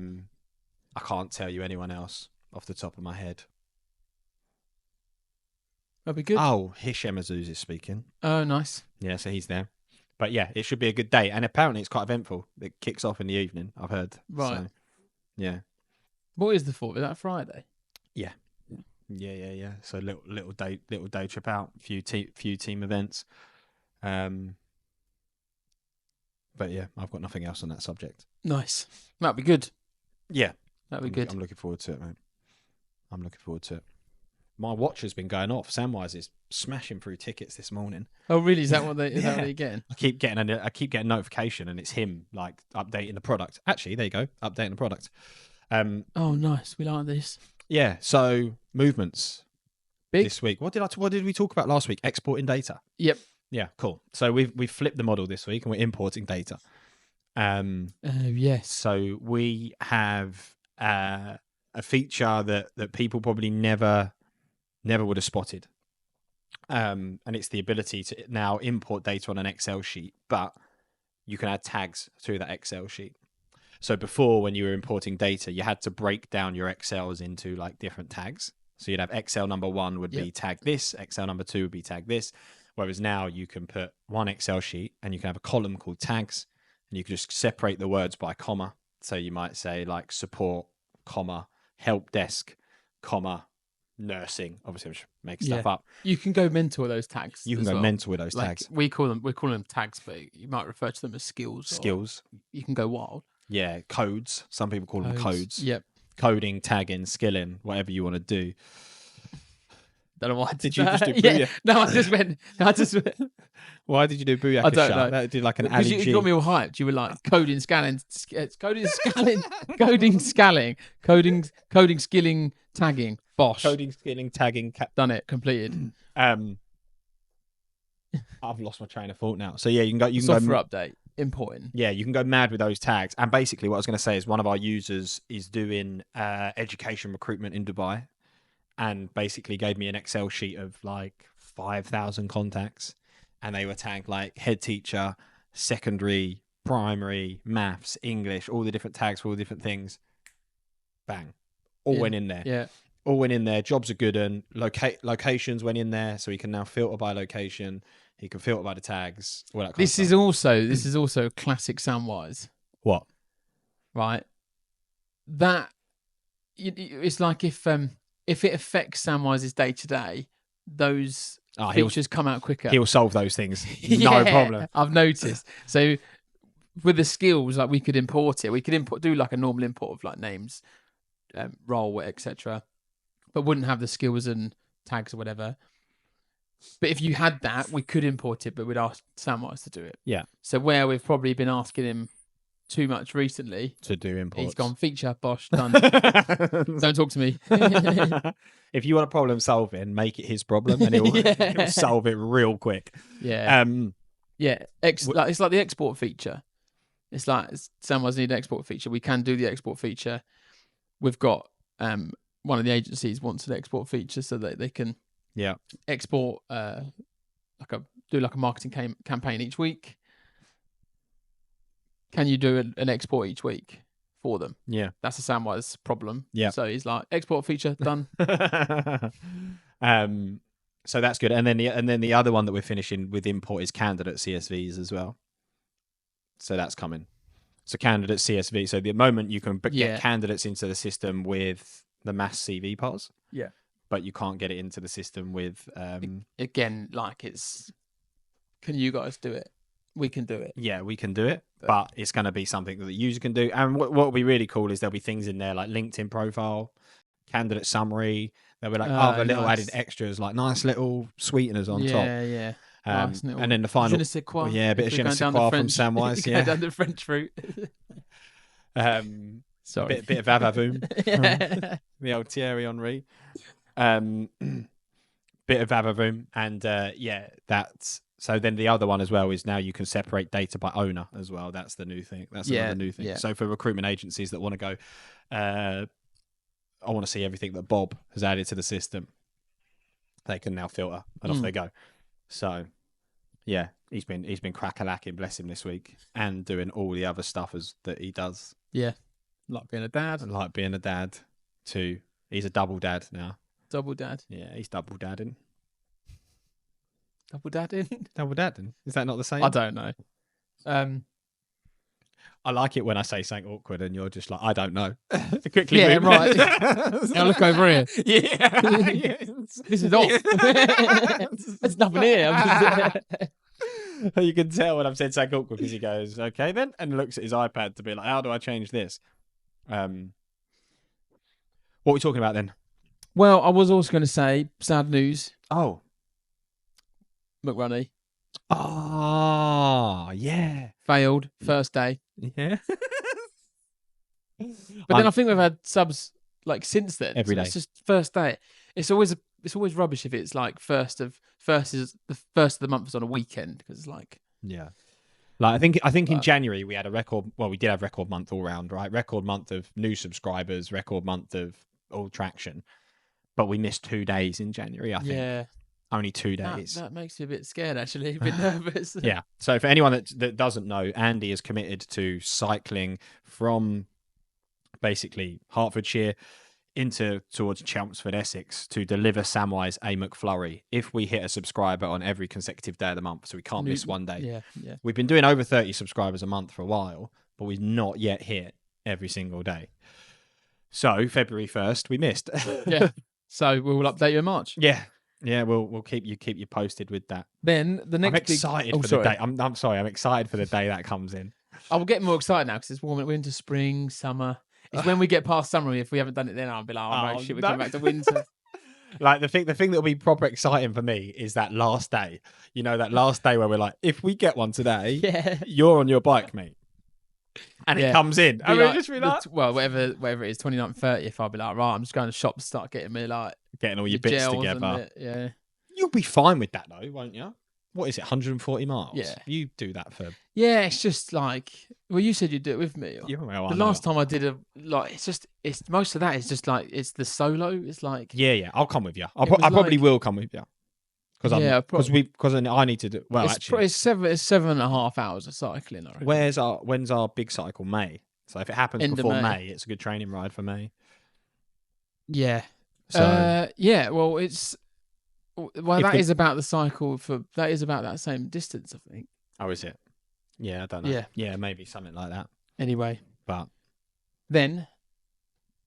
can't tell you anyone else off the top of my head. That'd be good. Oh, Hisham Azuz is speaking. Oh, nice. Yeah, so he's there. But yeah, it should be a good day. And apparently it's quite eventful. It kicks off in the evening, I've heard. Right. So, yeah. What is the 4th? Is that Friday? Yeah. So little day trip out, few team events. But yeah, I've got nothing else on that subject. Nice. That'd be good. Yeah. That'd be good. I'm looking forward to it, mate. I'm looking forward to it. My watch has been going off. Samwise is smashing through tickets this morning. Oh, really? Is that what that what you're getting? I keep getting notification, and it's him like updating the product. Actually, there you go, updating the product. Oh, nice. We like this. Yeah. So movements Big this week. What did we talk about last week? Exporting data. Yep. Yeah. Cool. So we've flipped the model this week, and we're importing data. Yes. So we have a feature that people probably never would have spotted. And it's the ability to now import data on an Excel sheet, but you can add tags to that Excel sheet. So before, when you were importing data, you had to break down your Excels into like different tags. So you'd have Excel number 1 would be tag this, Excel number 2 would be tag this. Whereas now you can put one Excel sheet and you can have a column called tags, and you can just separate the words by comma. So you might say like support, comma, help desk, comma, nursing. Obviously, I'm just making stuff up. You can go mental with those tags. You can go mental with those tags. We're calling them tags, but you might refer to them as skills. Skills. You can go wild. Yeah, codes. Some people call them codes. Yep. Coding, tagging, skilling, whatever you want to do. Don't know why. Did you just do booyah? No, I just went. Why did you do booyah? I don't know. That did like an Because Ali G. you got me all hyped. You were like coding, scanning, coding, scanning, coding, skilling, tagging. Bosh. Coding, skilling, tagging. Done it. Completed. I've lost my train of thought now. So yeah, you can go. Software update. Importing. Yeah, you can go mad with those tags. And basically, what I was going to say is one of our users is doing education recruitment in Dubai, and basically gave me an Excel sheet of like 5,000 contacts, and they were tagged like head teacher, secondary, primary, maths, English, all the different tags for all the different things. Bang. All went in there. Yeah. All went in there. Jobs are good, and locations went in there, so he can now filter by location. He can filter by the tags. All that kind This of is also classic Samwise. What? Right. That it's like if it affects Samwise's day to day, those features come out quicker. He'll solve those things. No problem. I've noticed. So with the skills, like we could import it. We could do like a normal import of like names, role, etc. But wouldn't have the skills and tags or whatever. But if you had that, we could import it, but we'd ask Samwise to do it. Yeah. So where we've probably been asking him too much recently to do imports, he's gone feature, bosh, done. Don't talk to me. If you want a problem solving, make it his problem, and he'll solve it real quick. Yeah. It's like the export feature. It's like Samwise need an export feature. We can do the export feature. We've got one of the agencies wants an export feature so that they can export do a marketing campaign each week. Can you do an export each week? for them. Yeah. That's a Samwise problem. Yeah. So he's like, export feature done. So that's good. And then the other one that we're finishing with import is candidate CSVs as well. So that's coming. So candidate CSV. So the moment you can get candidates into the system with the mass CV pars. Yeah. But you can't get it into the system with again, like can you guys do it? We can do it. Yeah, we can do it, but it's going to be something that the user can do. And what will be really cool is there'll be things in there like LinkedIn profile, candidate summary. There'll be like other little added extras, like nice little sweeteners on top. Yeah. Nice little, and then the final, je ne sais quoi, a bit of je ne sais quoi from Samwise. Yeah, down the French route. Sorry, bit of Avavoom, the old Thierry Henry. Bit of Avavoom, and that's. So then the other one as well is now you can separate data by owner as well. That's the new thing. That's another new thing. Yeah. So for recruitment agencies that want to go, I want to see everything that Bob has added to the system, they can now filter and off they go. So yeah, he's been crack-a-lacking, bless him, this week, and doing all the other stuff that he does. Yeah, like being a dad. Like being a dad too. He's a double dad now. Double dad. Yeah, he's double dadding. Double dadding? Double dadding. Is that not the same? I don't know. I like it when I say something awkward and you're just like, I don't know. Quickly move. Right. Now look over here. Yeah. This is off. There's nothing here. You can tell when I've said something awkward because he goes, okay then, and looks at his iPad to be like, how do I change this? What are we talking about then? Well, I was also going to say, sad news. Oh. McRunny. Oh, yeah. Failed first day. Yeah. But then I think we've had subs like since then. Every day. It's just first day. It's always rubbish if it's like first of the month is on a weekend because it's like Like I think in January we had a record. Well, we did have record month all round, right? Record month of new subscribers, record month of all traction, but we missed 2 days in January. I think. Yeah. Only 2 days. That makes me a bit scared, actually. A bit nervous. Yeah. So for anyone that doesn't know, Andy is committed to cycling from basically Hertfordshire towards Chelmsford, Essex, to deliver Samwise a McFlurry if we hit a subscriber on every consecutive day of the month. So we can't miss one day. Yeah. We've been doing over 30 subscribers a month for a while, but we've not yet hit every single day. So February 1st, we missed. Yeah. So we'll update you in March. Yeah. Yeah, we'll keep you posted with that. Then the next. I'm excited for the day. I'm sorry. I'm excited for the day that comes in. I will get more excited now because it's warm. We're into spring, summer. It's when we get past summer. If we haven't done it then, I'll be like, oh no, shit, we're coming back to winter. Like the thing that'll be proper exciting for me is that last day. You know, that last day where we're like, if we get one today, you're on your bike, mate. And it comes in. I mean, just be like, whatever it is, 29th, 30th, I'll be like, right, I'm just going to shop to start getting me like getting all your bits together. Yeah. You'll be fine with that though, won't you? What is it, 140 miles? Yeah. You do that for... Yeah, it's just like... Well, you said you'd do it with me. The last time I did it's most of that is just like, it's the solo. It's like... Yeah, I'll come with you. I probably will come with you. Because I need to do... Well, actually... It's 7.5 hours of cycling, I reckon. When's our big cycle? May. So if it happens before May, it's a good training ride for May. Yeah. So... well, it's... Well, that is about the cycle that is about that same distance, I think. Oh, is it? Yeah, I don't know. Yeah, maybe something like that. Anyway, but then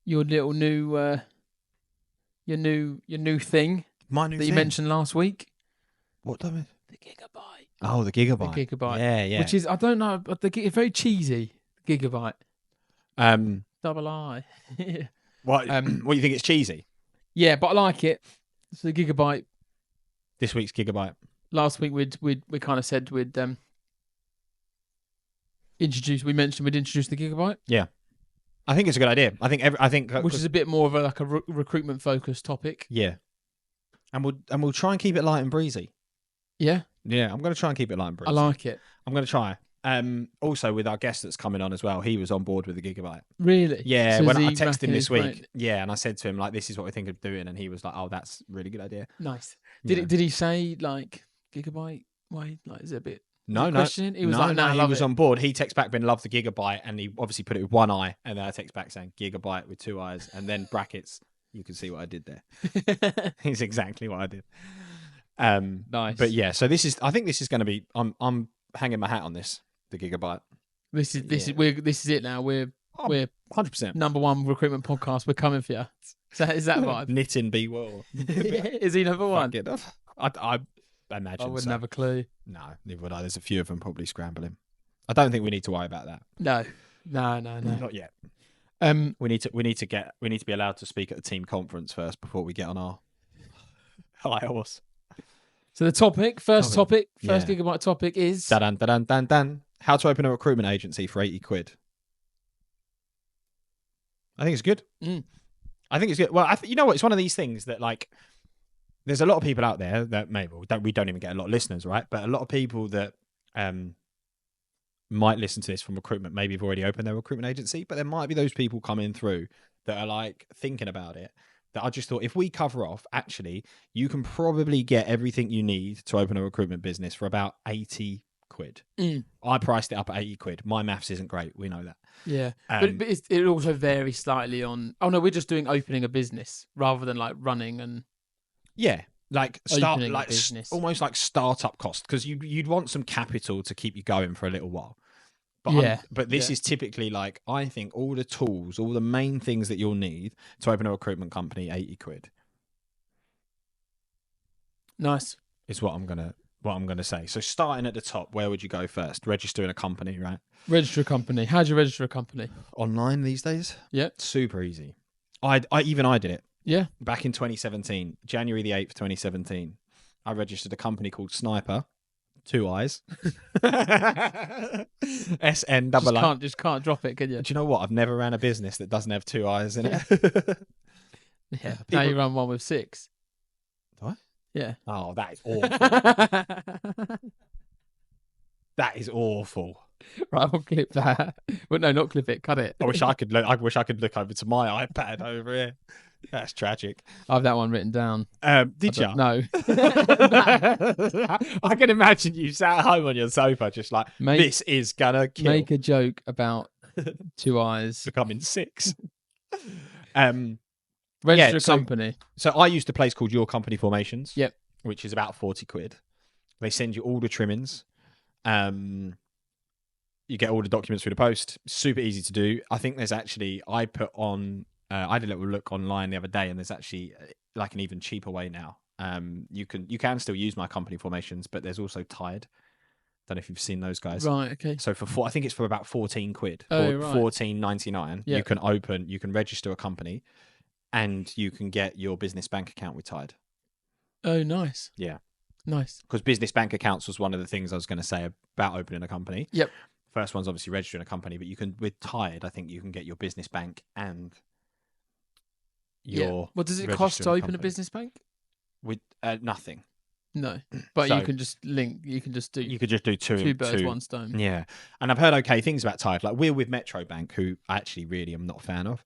your little new, your new thing that you mentioned last week. What time? The gigabyte. Oh, the gigabyte. The gigabyte. Yeah. Which is, I don't know, but it's very cheesy. Gigabyte. Double I. What? What do you think? It's cheesy? Yeah, but I like it. So the gigabyte. This week's gigabyte. Last week we kind of said we'd introduce the gigabyte. Yeah, I think it's a good idea. I think which is a bit more of a recruitment focused topic. Yeah, and we'll try and keep it light and breezy. Yeah, I'm going to try and keep it light and breezy. I like it. I'm going to try. Also with our guest that's coming on as well, he was on board with the gigabyte. Really? Yeah. So when I texted him this week, and I said to him like, "This is what we're thinking of doing," and he was like, "Oh, that's a really good idea." Nice. Did he say like gigabyte? Why? Like, is it a bit No, no. questioning? He was no, like, no, "Nah, I he love was it." on board. He texts back, been love the gigabyte, and he obviously put it with one eye, and then I text back saying gigabyte with two eyes, and then brackets. You can see what I did there. It's exactly what I did. Nice. But yeah, so I think this is going to be. I'm hanging my hat on this. The gigabyte. This is it now. We're 100%. number one recruitment podcast. We're coming for you. Is that vibe? Knitting be well. Is he number one? I imagine. I wouldn't so. have a clue. No, neither would I. There's a few of them probably scrambling. I don't think we need to worry about that. No. Not yet. We need to be allowed to speak at the team conference first before we get on our high horse. So the first gigabyte topic is Dan. How to open a recruitment agency for 80 quid. I think it's good. I think it's good. Well, you know what? It's one of these things that, like, there's a lot of people out there that maybe we don't even get a lot of listeners, right? But a lot of people that might listen to this from recruitment maybe have already opened their recruitment agency, but there might be those people coming through that are like thinking about it. That I just thought, if we cover off, actually, you can probably get everything you need to open a recruitment business for about 80 quid. I priced it up at 80 quid. My maths isn't great. We know that. Yeah. But it also varies slightly on, oh no, we're just doing opening a business rather than like running and. Yeah. Like business. Almost like startup cost, because you'd want some capital to keep you going for a little while. But this is typically like, I think all the tools, all the main things that you'll need to open a recruitment company, 80 quid. Nice. Is what I'm gonna say. So starting at the top, where would you go first? Registering a company, right? Register a company. How do you register a company? Online these days? Yeah. Super easy. I did it. Yeah. Back in 2017, January the 8th, 2017, I registered a company called Sniper, 2 eyes. SN double I. Just can't drop it, can you? Do you know what? I've never ran a business that doesn't have 2 eyes in it. Yeah. Now you run one with 6. Do I? Yeah. Oh, that is awful. That is awful. Right, I'll clip that. Well, no, not clip it. Cut it. I wish I could look over to my iPad over here. That's tragic. I have that one written down. Did you? No. I can imagine you sat at home on your sofa just like, this is gonna kill. Make a joke about 2 eyes. Becoming 6. Register a company. So I used a place called Your Company Formations. Yep. Which is about 40 quid. They send you all the trimmings. You get all the documents through the post. Super easy to do. I think there's actually, I did a little look online the other day, and there's actually like an even cheaper way now. You can still use My Company Formations, but there's also Tide. Don't know if you've seen those guys. Right. Okay. So I think it's for about 14 quid. Oh, right. 14.99. Yep. You can register a company, and you can get your business bank account with Tide. Oh, nice. Yeah. Nice. Because business bank accounts was one of the things I was going to say about opening a company. Yep. First one's obviously registering a company, but you can, with Tide, I think you can get your business bank and your. What does it cost to open a business bank? With nothing. No, but So, you can just link. You can just do. You could just do two birds, one stone. Yeah, and I've heard okay things about Tide. Like we're with Metro Bank, who I actually really am not a fan of.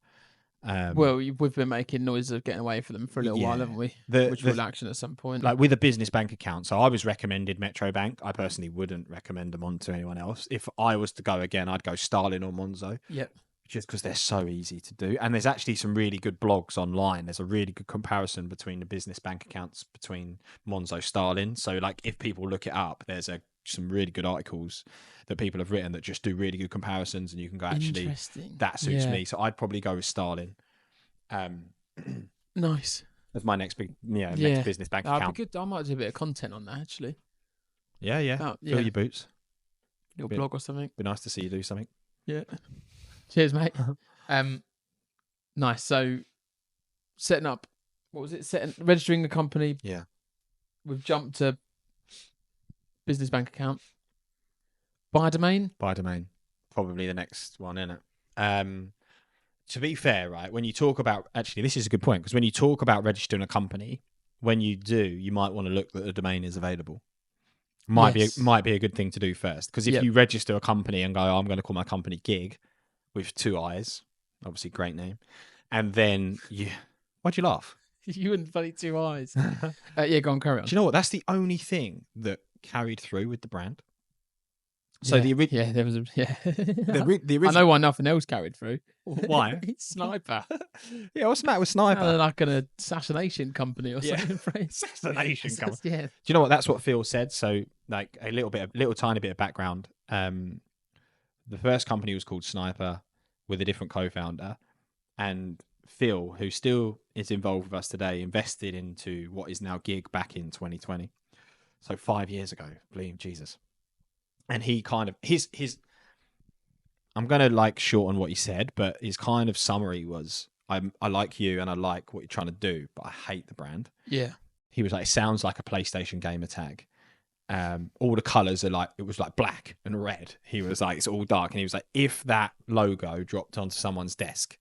Well, we've been making noises of getting away from them for a little while, haven't we? Which will action at some point. Like with a business bank account. So I was recommended Metro Bank. I personally wouldn't recommend them on to anyone else. If I was to go again, I'd go Starling or Monzo. Yep. Just because they're so easy to do. And there's actually some really good blogs online. There's a really good comparison between the business bank accounts between Monzo, Starling. So like if people look it up, there's some really good articles that people have written that just do really good comparisons, and you can go, actually, that suits me. So I'd probably go with Starling. Nice. That's my next next business bank account. Be good. I might do a bit of content on that, actually. Yeah. Fill your boots. Little blog or something. Be nice to see you do something. Yeah. Cheers, mate. Nice. So setting up, what was it? Registering a company. Yeah. We've jumped to business bank account. Buy a domain. Probably the next one, isn't it? To be fair, right, when you talk about, actually, this is a good point, because when you talk about registering a company, when you do, you might want to look that the domain is available. Might be a good thing to do first, because if you register a company and go, I'm going to call my company Giig with 2 eyes, obviously great name, and then why'd you laugh? You and funny 2 eyes. Go on, carry on. Do you know what? That's the only thing that carried through with the brand. So there was a the I original. know why nothing else carried through. Why? It's Sniper. Yeah, what's the matter with Sounded Sniper? like an assassination company or Yeah. something. Assassination company. Yeah. Do you know what? That's what Phil said. So, like little tiny bit of background. The first company was called Sniper with a different co-founder, and Phil, who still is involved with us today, invested into what is now Giig back in 2020. So 5 years ago, believe Jesus. And he kind of his I'm gonna like shorten what he said, but his kind of summary was I like you and I like what you're trying to do, but I hate the brand. Yeah. He was like, it sounds like a PlayStation gamer tag. All the colors are like, it was like black and red. He was like, it's all dark. And he was like, if that logo dropped onto someone's desk,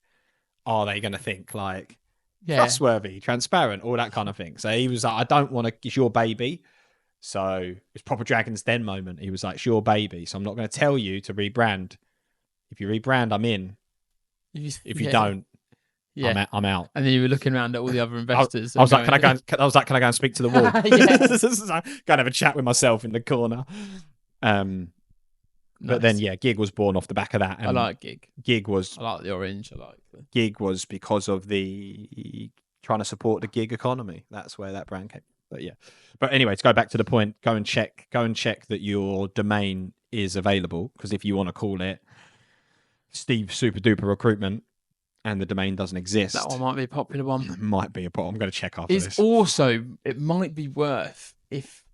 are they going to think like trustworthy, transparent, all that kind of thing? So he was like, I don't want to, it's your baby. So it's proper Dragon's Den moment. He was like, it's your baby. So I'm not going to tell you to rebrand. If you rebrand, I'm in. If you don't, I'm out. And then you were looking around at all the other investors. I was like, can I go and speak to the wall? Yeah. Go and have a chat with myself in the corner. But then, Giig was born off the back of that. And I like Giig. I like the orange. Giig was because of the trying to support the gig economy. That's where that brand came. But yeah. But anyway, to go back to the point, go and check that your domain is available. Because if you want to call it Steve Super Duper Recruitment, and the domain doesn't exist, that one might be a popular one. Might be a problem. I'm going to check after this. Also, it might be worth if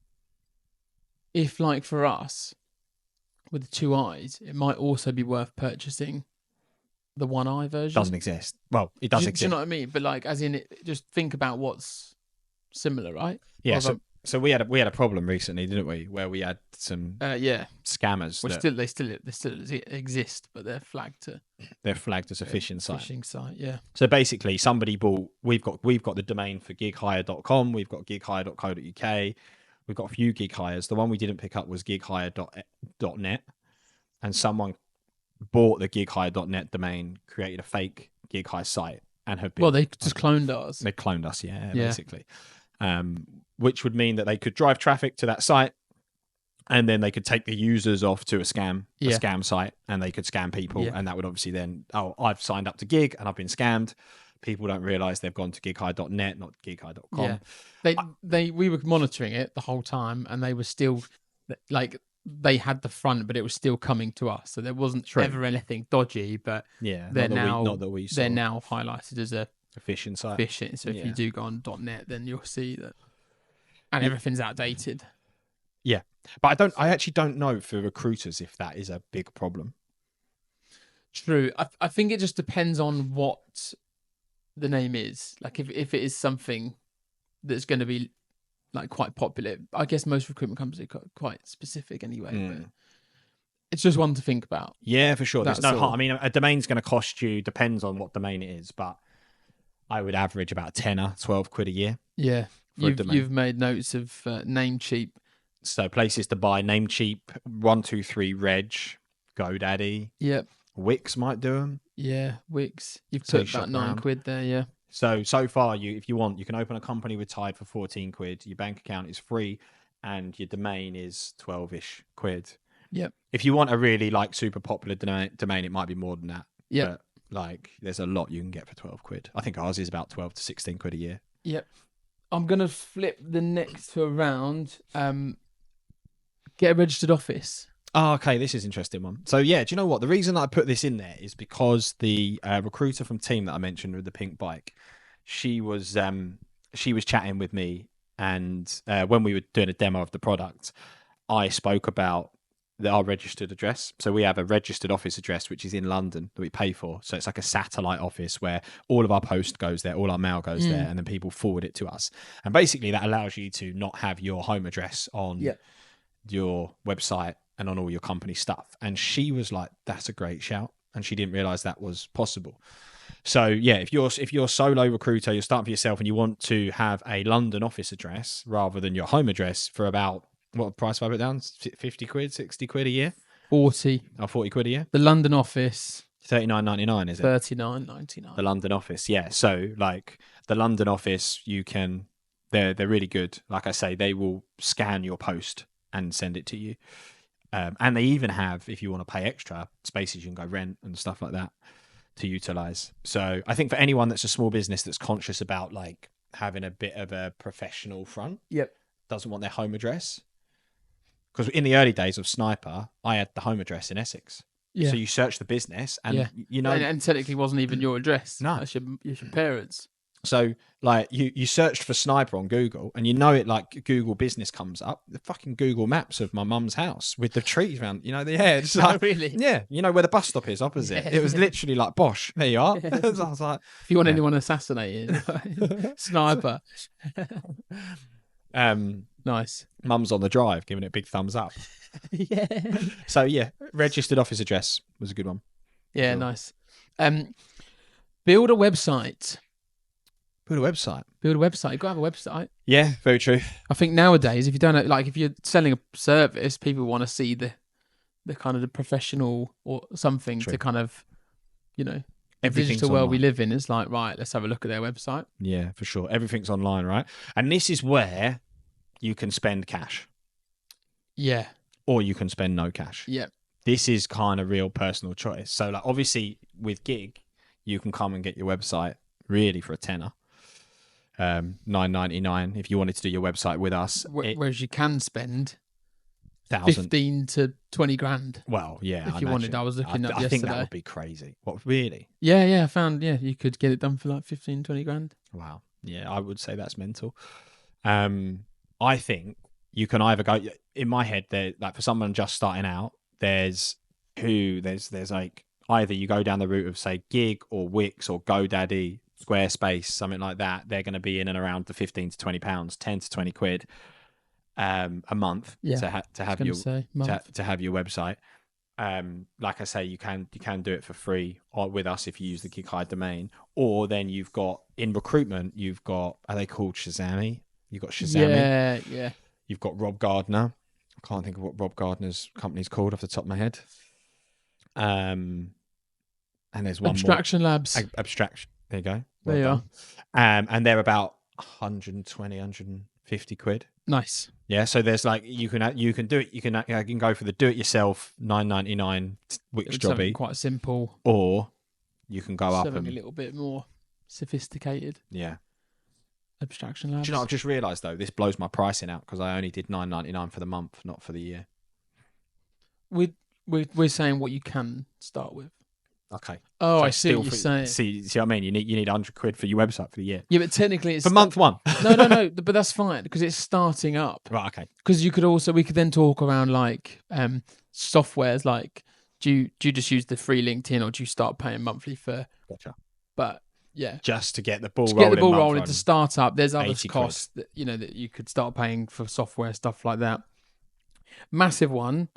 like for us with the 2 eyes, it might also be worth purchasing the 1 eye version. Doesn't exist. Well, it does exist. Do you know what I mean? But like, as in, just think about what's similar, right? Yeah. So we had a problem recently, didn't we? Where we had some scammers. Which they still exist, but they're flagged as a phishing site. Phishing site, yeah. So basically, somebody bought. We've got the domain for gighire.com. We've got gighire.co.uk. We've got a few gig hires. The one we didn't pick up was gighire.net, and someone bought the gighire.net domain, created a fake gig hire site, and have been. Well, they just cloned ours. They cloned us, basically. Which would mean that they could drive traffic to that site, and then they could take the users off to a scam site, and they could scam people, and that would obviously then, I've signed up to Giig and I've been scammed. People don't realize they've gone to gighire.net, not gighire.com. Yeah. We were monitoring it the whole time, and they were still like, they had the front, but it was still coming to us, so there wasn't ever anything dodgy. But they're now highlighted as a phishing site. So if you do go on .net, then you'll see that. And everything's outdated. Yeah. But I actually don't know for recruiters if that is a big problem. True. I think it just depends on what the name is. Like if it is something that's going to be like quite popular, I guess most recruitment companies are quite specific anyway. But it's just one to think about. Yeah, for sure. There's no harm. I mean, a domain's going to cost you, depends on what domain it is, but I would average about 10 or 12 quid a year. Yeah. You've made notes of Namecheap. So places to buy: Namecheap, 123 Reg, GoDaddy. Yep. Wix might do them. Yeah, Wix. You've put about 9 quid there, yeah. So far, if you want, you can open a company with Tide for 14 quid. Your bank account is free, and your domain is 12-ish quid. Yep. If you want a really like super popular domain, it might be more than that. Yeah. But like, there's a lot you can get for 12 quid. I think ours is about 12 to 16 quid a year. Yep. I'm going to flip the next two around. Get a registered office. Oh, okay. This is an interesting one. So, yeah, do you know what? The reason I put this in there is because the recruiter from Team that I mentioned with the pink bike, she was chatting with me, and when we were doing a demo of the product, I spoke about our registered address. So we have a registered office address, which is in London, that we pay for. So it's like a satellite office where all of our post goes there, all our mail goes there, and then people forward it to us. And basically that allows you to not have your home address on your website and on all your company stuff. And she was like, that's a great shout. And she didn't realize that was possible. So yeah, if you're a solo recruiter, you're starting for yourself and you want to have a London office address rather than your home address for about, what price have I put down? 50 quid, 60 quid a year? 40. Oh, 40 quid a year? The London office. $39.99, is it? $39.99. The London office, yeah. So like the London office, they're really good. Like I say, they will scan your post and send it to you. And they even have, if you want to pay extra, spaces you can go rent and stuff like that to utilize. So I think for anyone that's a small business that's conscious about like having a bit of a professional front, doesn't want their home address. Because in the early days of Sniper, I had the home address in Essex. Yeah. So you search the business and, you know... And technically wasn't even your address. No. That's your parents'. So, like, you searched for Sniper on Google and you know it, like, Google Business comes up. The fucking Google Maps of my mum's house with the trees around, you know, it's like... Really? Yeah, you know where the bus stop is opposite. Yeah. It was literally like, bosh, there you are. I was like... If you want anyone assassinated, Sniper. Nice. Mum's on the drive, giving it a big thumbs up. Yeah. So, yeah, registered office address was a good one. Yeah, nice. Build a website. Build a website. You've got to have a website. Yeah, very true. I think nowadays, if you don't like, if you're selling a service, people want to see the kind of the professional or something to kind of, you know, the digital world we live in. It's like, right, let's have a look at their website. Yeah, for sure. Everything's online, right? And this is where you can spend cash. Yeah. Or you can spend no cash. Yeah. This is kind of real personal choice. So, like, obviously with Giig, you can come and get your website really for a tenner. $9.99 if you wanted to do your website with us. Whereas you can spend 15 to 20 grand. Well, yeah. If you wanted, I was looking up yesterday. I think that would be crazy. What, really? Yeah. I found, you could get it done for like 15, 20 grand. Wow. Yeah, I would say that's mental. I think you can either go, in my head, there, like for someone just starting out, there's like either you go down the route of say Giig or Wix or GoDaddy, Squarespace, something like that. They're going to be in and around the 15 to 20 pounds, 10 to 20 quid a month to have your website. Like I say, you can do it for free or with us if you use the Giig High domain. Or then you've got in recruitment, you've got, are they called Shazami? You've got Shazami. Yeah. You've got Rob Gardner. I can't think of what Rob Gardner's company's called off the top of my head. And there's one Abstraction more. Labs. Abstraction. There you go. There you are. And they're about 120, 150 quid. Nice. Yeah. So there's like you can do it. You can go for the do it yourself $9.99 Wix jobby. Quite simple. Or you can go up and a little bit more sophisticated. Yeah. Abstraction Labs. Do you know? I've just realised though this blows my pricing out because I only did $9.99 for the month, not for the year. We're saying what you can start with. Okay. Oh, so I see what you're saying. See what I mean? You need 100 quid for your website for the year. Yeah, but technically it's for month one. No, but that's fine because it's starting up. Right. Okay. Because we could then talk around like softwares. Like, do you just use the free LinkedIn or do you start paying monthly for? Gotcha. But yeah, just to get the ball rolling. To start up. There's other costs quid. that that you could start paying for software stuff like that. Massive one.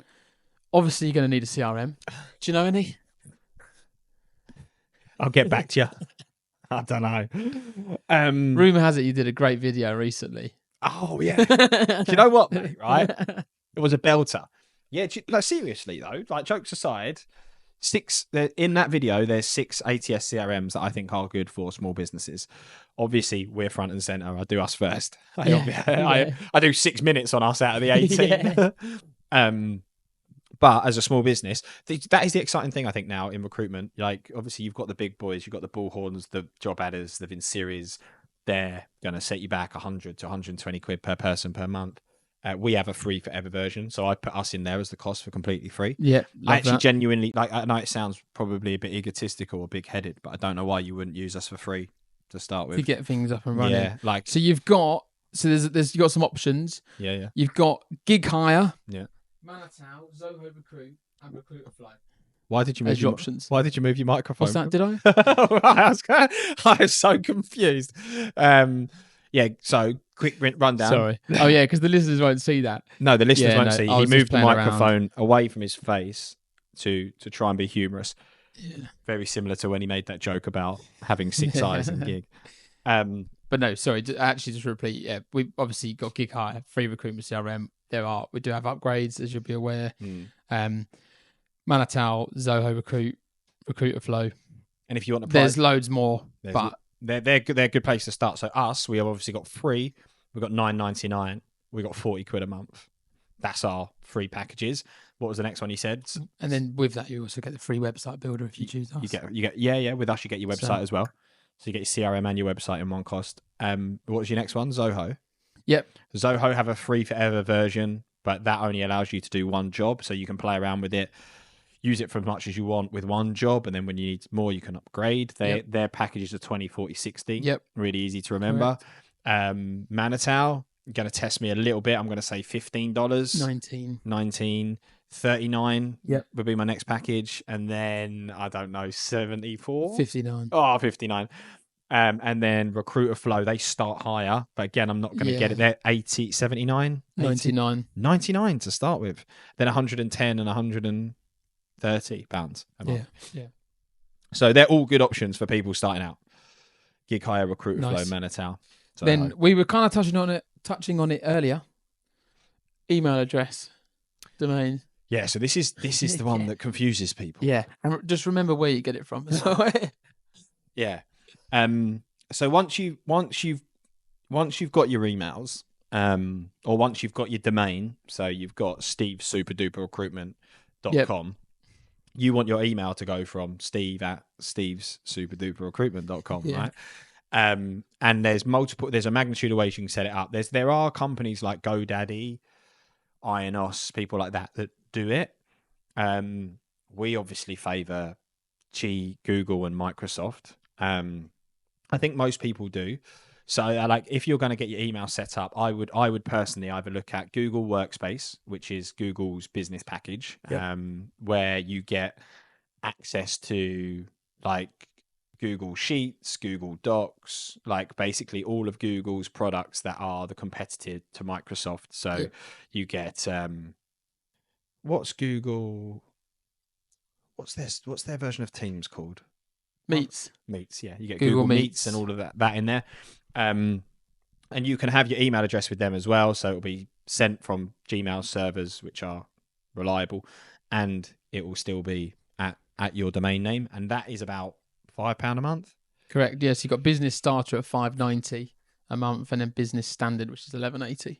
Obviously, you're going to need a CRM. Do you know any? I'll get back to you. I don't know. Rumor has it you did a great video recently. Oh yeah. Do you know what, mate? Right? It was a belter. Yeah. Like seriously though, like jokes aside, in that video there's 6 ATS CRMs that I think are good for small businesses. Obviously, we're front and center. I do us first. I do 6 minutes on us out of the 18. Yeah. But as a small business, that is the exciting thing, I think, now in recruitment. Like, obviously, you've got the big boys, you've got the bullhorns, the job adders, the Vinseries. They're going to set you back 100 to 120 quid per person per month. We have a free forever version, so I put us in there as the cost for completely free. Yeah, I actually genuinely, like, I know it sounds probably a bit egotistical or big-headed, but I don't know why you wouldn't use us for free to start with. To get things up and running. Yeah, like... So you've got... you've got some options. Yeah. You've got Giig Hire. Yeah. Manatau, Zoho Recruit, and Recruiter Flow. Why did you move your options? Why did you move your microphone? What's that? Did I? I was so confused. Yeah. So quick rundown. Sorry. Oh yeah, because the listeners won't see that. No, the listeners won't see. He moved the microphone away from his face to try and be humorous. Yeah. Very similar to when he made that joke about having 6 eyes in Giig. But no, sorry. Actually, just to repeat. Yeah, we've obviously got Giig Hire, free recruitment CRM. We do have upgrades, as you'll be aware. Manatau, Zoho Recruit, Recruiter Flow. And if you want to, there's loads more, but they're a good place to start. So we have obviously got free. We've got $9.99. We've got 40 quid a month. That's our free packages. What was the next one you said? And then with that, you also get the free website builder if you choose us. You get yeah. With us, you get your website as well. So you get your CRM and your website in one cost. What was your next one? Zoho. Yep. Zoho have a free forever version, but that only allows you to do one job. So you can play around with it, use it for as much as you want with one job, and then when you need more, you can upgrade. Their packages are 20, 40, 60. Yep. Really easy to remember. Manitow, going to test me a little bit. I'm going to say $15. 19. 39 would be my next package, and then I don't know, 74, 59. Oh, 59. And then Recruiter Flow, they start higher, but again, I'm not going to get it there. 80, 79, 99 to start with, then 110 and 130 pounds a month. Yeah. So they're all good options for people starting out. Giig Hire, Recruiter Flow, Manitow. So then we were kind of touching on it earlier. Email address, domain. Yeah, so this is the one that confuses people. Yeah, and just remember where you get it from as well. Yeah. So once you've got your emails, or once you've got your domain, so you've got stevesuperduperrecruitment.com, you want your email to go from steve@stevessuperduperrecruitment.com, right? And there's a magnitude of ways you can set it up. There are companies like GoDaddy, Ionos, people like that do it. We obviously favor Giig, Google, and Microsoft. I think most people do. So, like, if you're going to get your email set up, I would personally either look at Google Workspace, which is Google's business package, where you get access to like Google Sheets, Google Docs, like basically all of Google's products that are the competitor to Microsoft. So you get what's their version of Teams called? Meets, yeah. You get Google Meets and all of that in there. And you can have your email address with them as well. So it'll be sent from Gmail servers, which are reliable, and it will still be at your domain name. And that is about £5 a month. Correct. Yes, you've got Business Starter at $5.90 a month, and then Business Standard, which is $11.80.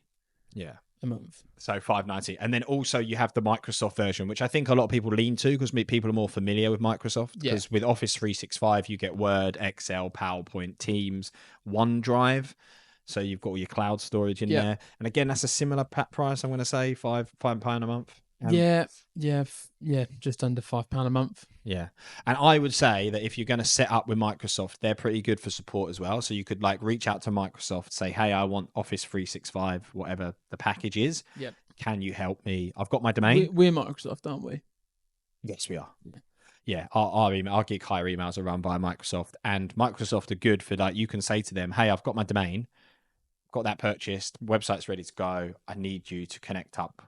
Yeah. A month. So $5.90. And then also you have the Microsoft version, which I think a lot of people lean to because people are more familiar with Microsoft. Because with Office 365, you get Word, Excel, PowerPoint, Teams, OneDrive. So you've got all your cloud storage in there. And again, that's a similar price, I'm going to say, £5 a month. Just under £5 a month. Yeah. And I would say that if you're going to set up with Microsoft, they're pretty good for support as well. So you could like reach out to Microsoft, say, hey, I want Office 365, whatever the package is. Yep. Can you help me? I've got my domain. We're Microsoft, aren't we? Yes, we are. Yeah. Our Giig Hire emails are run by Microsoft, and Microsoft are good for like, you can say to them, hey, I've got my domain, got that purchased, website's ready to go. I need you to connect up.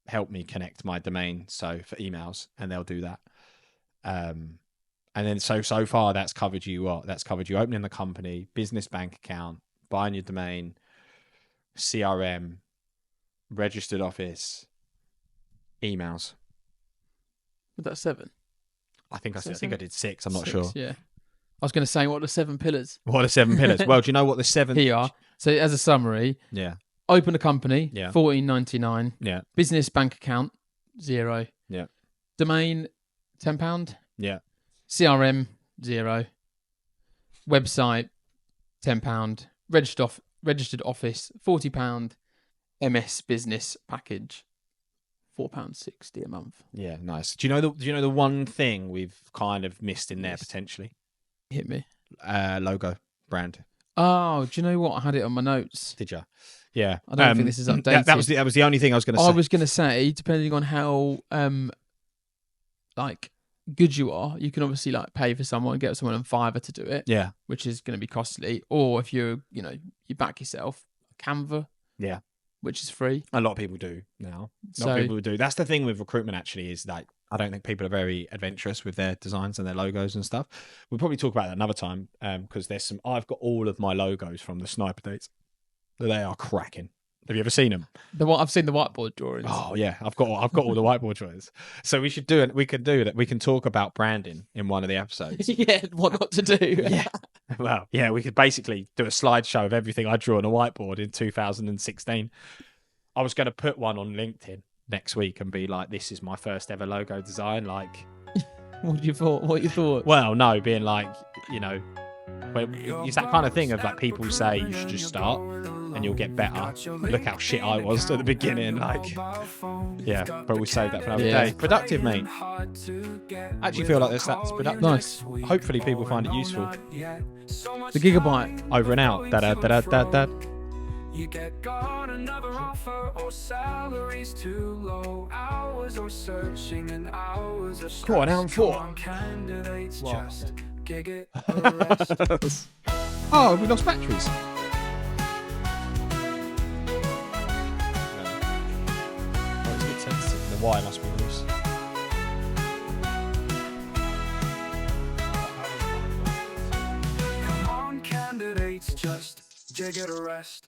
Help me connect my domain for emails, and they'll do that. And then so far that's covered you opening the company, business bank account, buying your domain, CRM, registered office, emails. Was that 7? I think I did 6. I'm not sure. Yeah. I was going to say, what are the 7 pillars? What are 7 pillars? Well, do you know what the 7? Here you are. So as a summary, open a company, $14.99. Yeah. Business bank account, $0. Yeah. Domain, £10. Yeah. CRM, $0. Website, £10. Registered office, £40. MS business package, £4.60 a month. Yeah, nice. Do you know the one thing we've kind of missed in there potentially? Hit me. Logo brand. Oh, do you know what? I had it on my notes. Did you? Yeah. I don't think this is updated. That was the only thing I was going to say. I was going to say, depending on how like good you are, you can obviously like pay for someone, get someone on Fiverr to do it. Yeah. Which is going to be costly. Or if you back yourself, Canva. Yeah. Which is free. A lot of people do now. A lot of people do. That's the thing with recruitment, actually, is like, I don't think people are very adventurous with their designs and their logos and stuff. We'll probably talk about that another time, because I've got all of my logos from the sniper dates. They are cracking. Have you ever seen them? I've seen the whiteboard drawings. Oh yeah, I've got all the whiteboard drawings. So we should do it. We could do that. We can talk about branding in one of the episodes. Yeah, what not to do. Yeah. Well, yeah, we could basically do a slideshow of everything I drew on a whiteboard in 2016. I was going to put one on LinkedIn, next week and be like, "This is my first ever logo design." Like, What you thought? well, no, being like, you know, it's that kind of thing of like people say you should just start and you'll get better. Look how shit I was at the beginning. Like, yeah, but we'll save that for another day. Productive, mate. I actually feel like that's productive. Nice. Hopefully people find it useful. The gigabyte. Over and out. Da da da da da. You got another offer, or salaries too low, hours or searching and hours of Go on, down 4. candidates What? just gig it or rest. Oh, we lost batteries. Oh, it's a bit sensitive. The wire must be loose. Come on, candidates, just jig it or rest.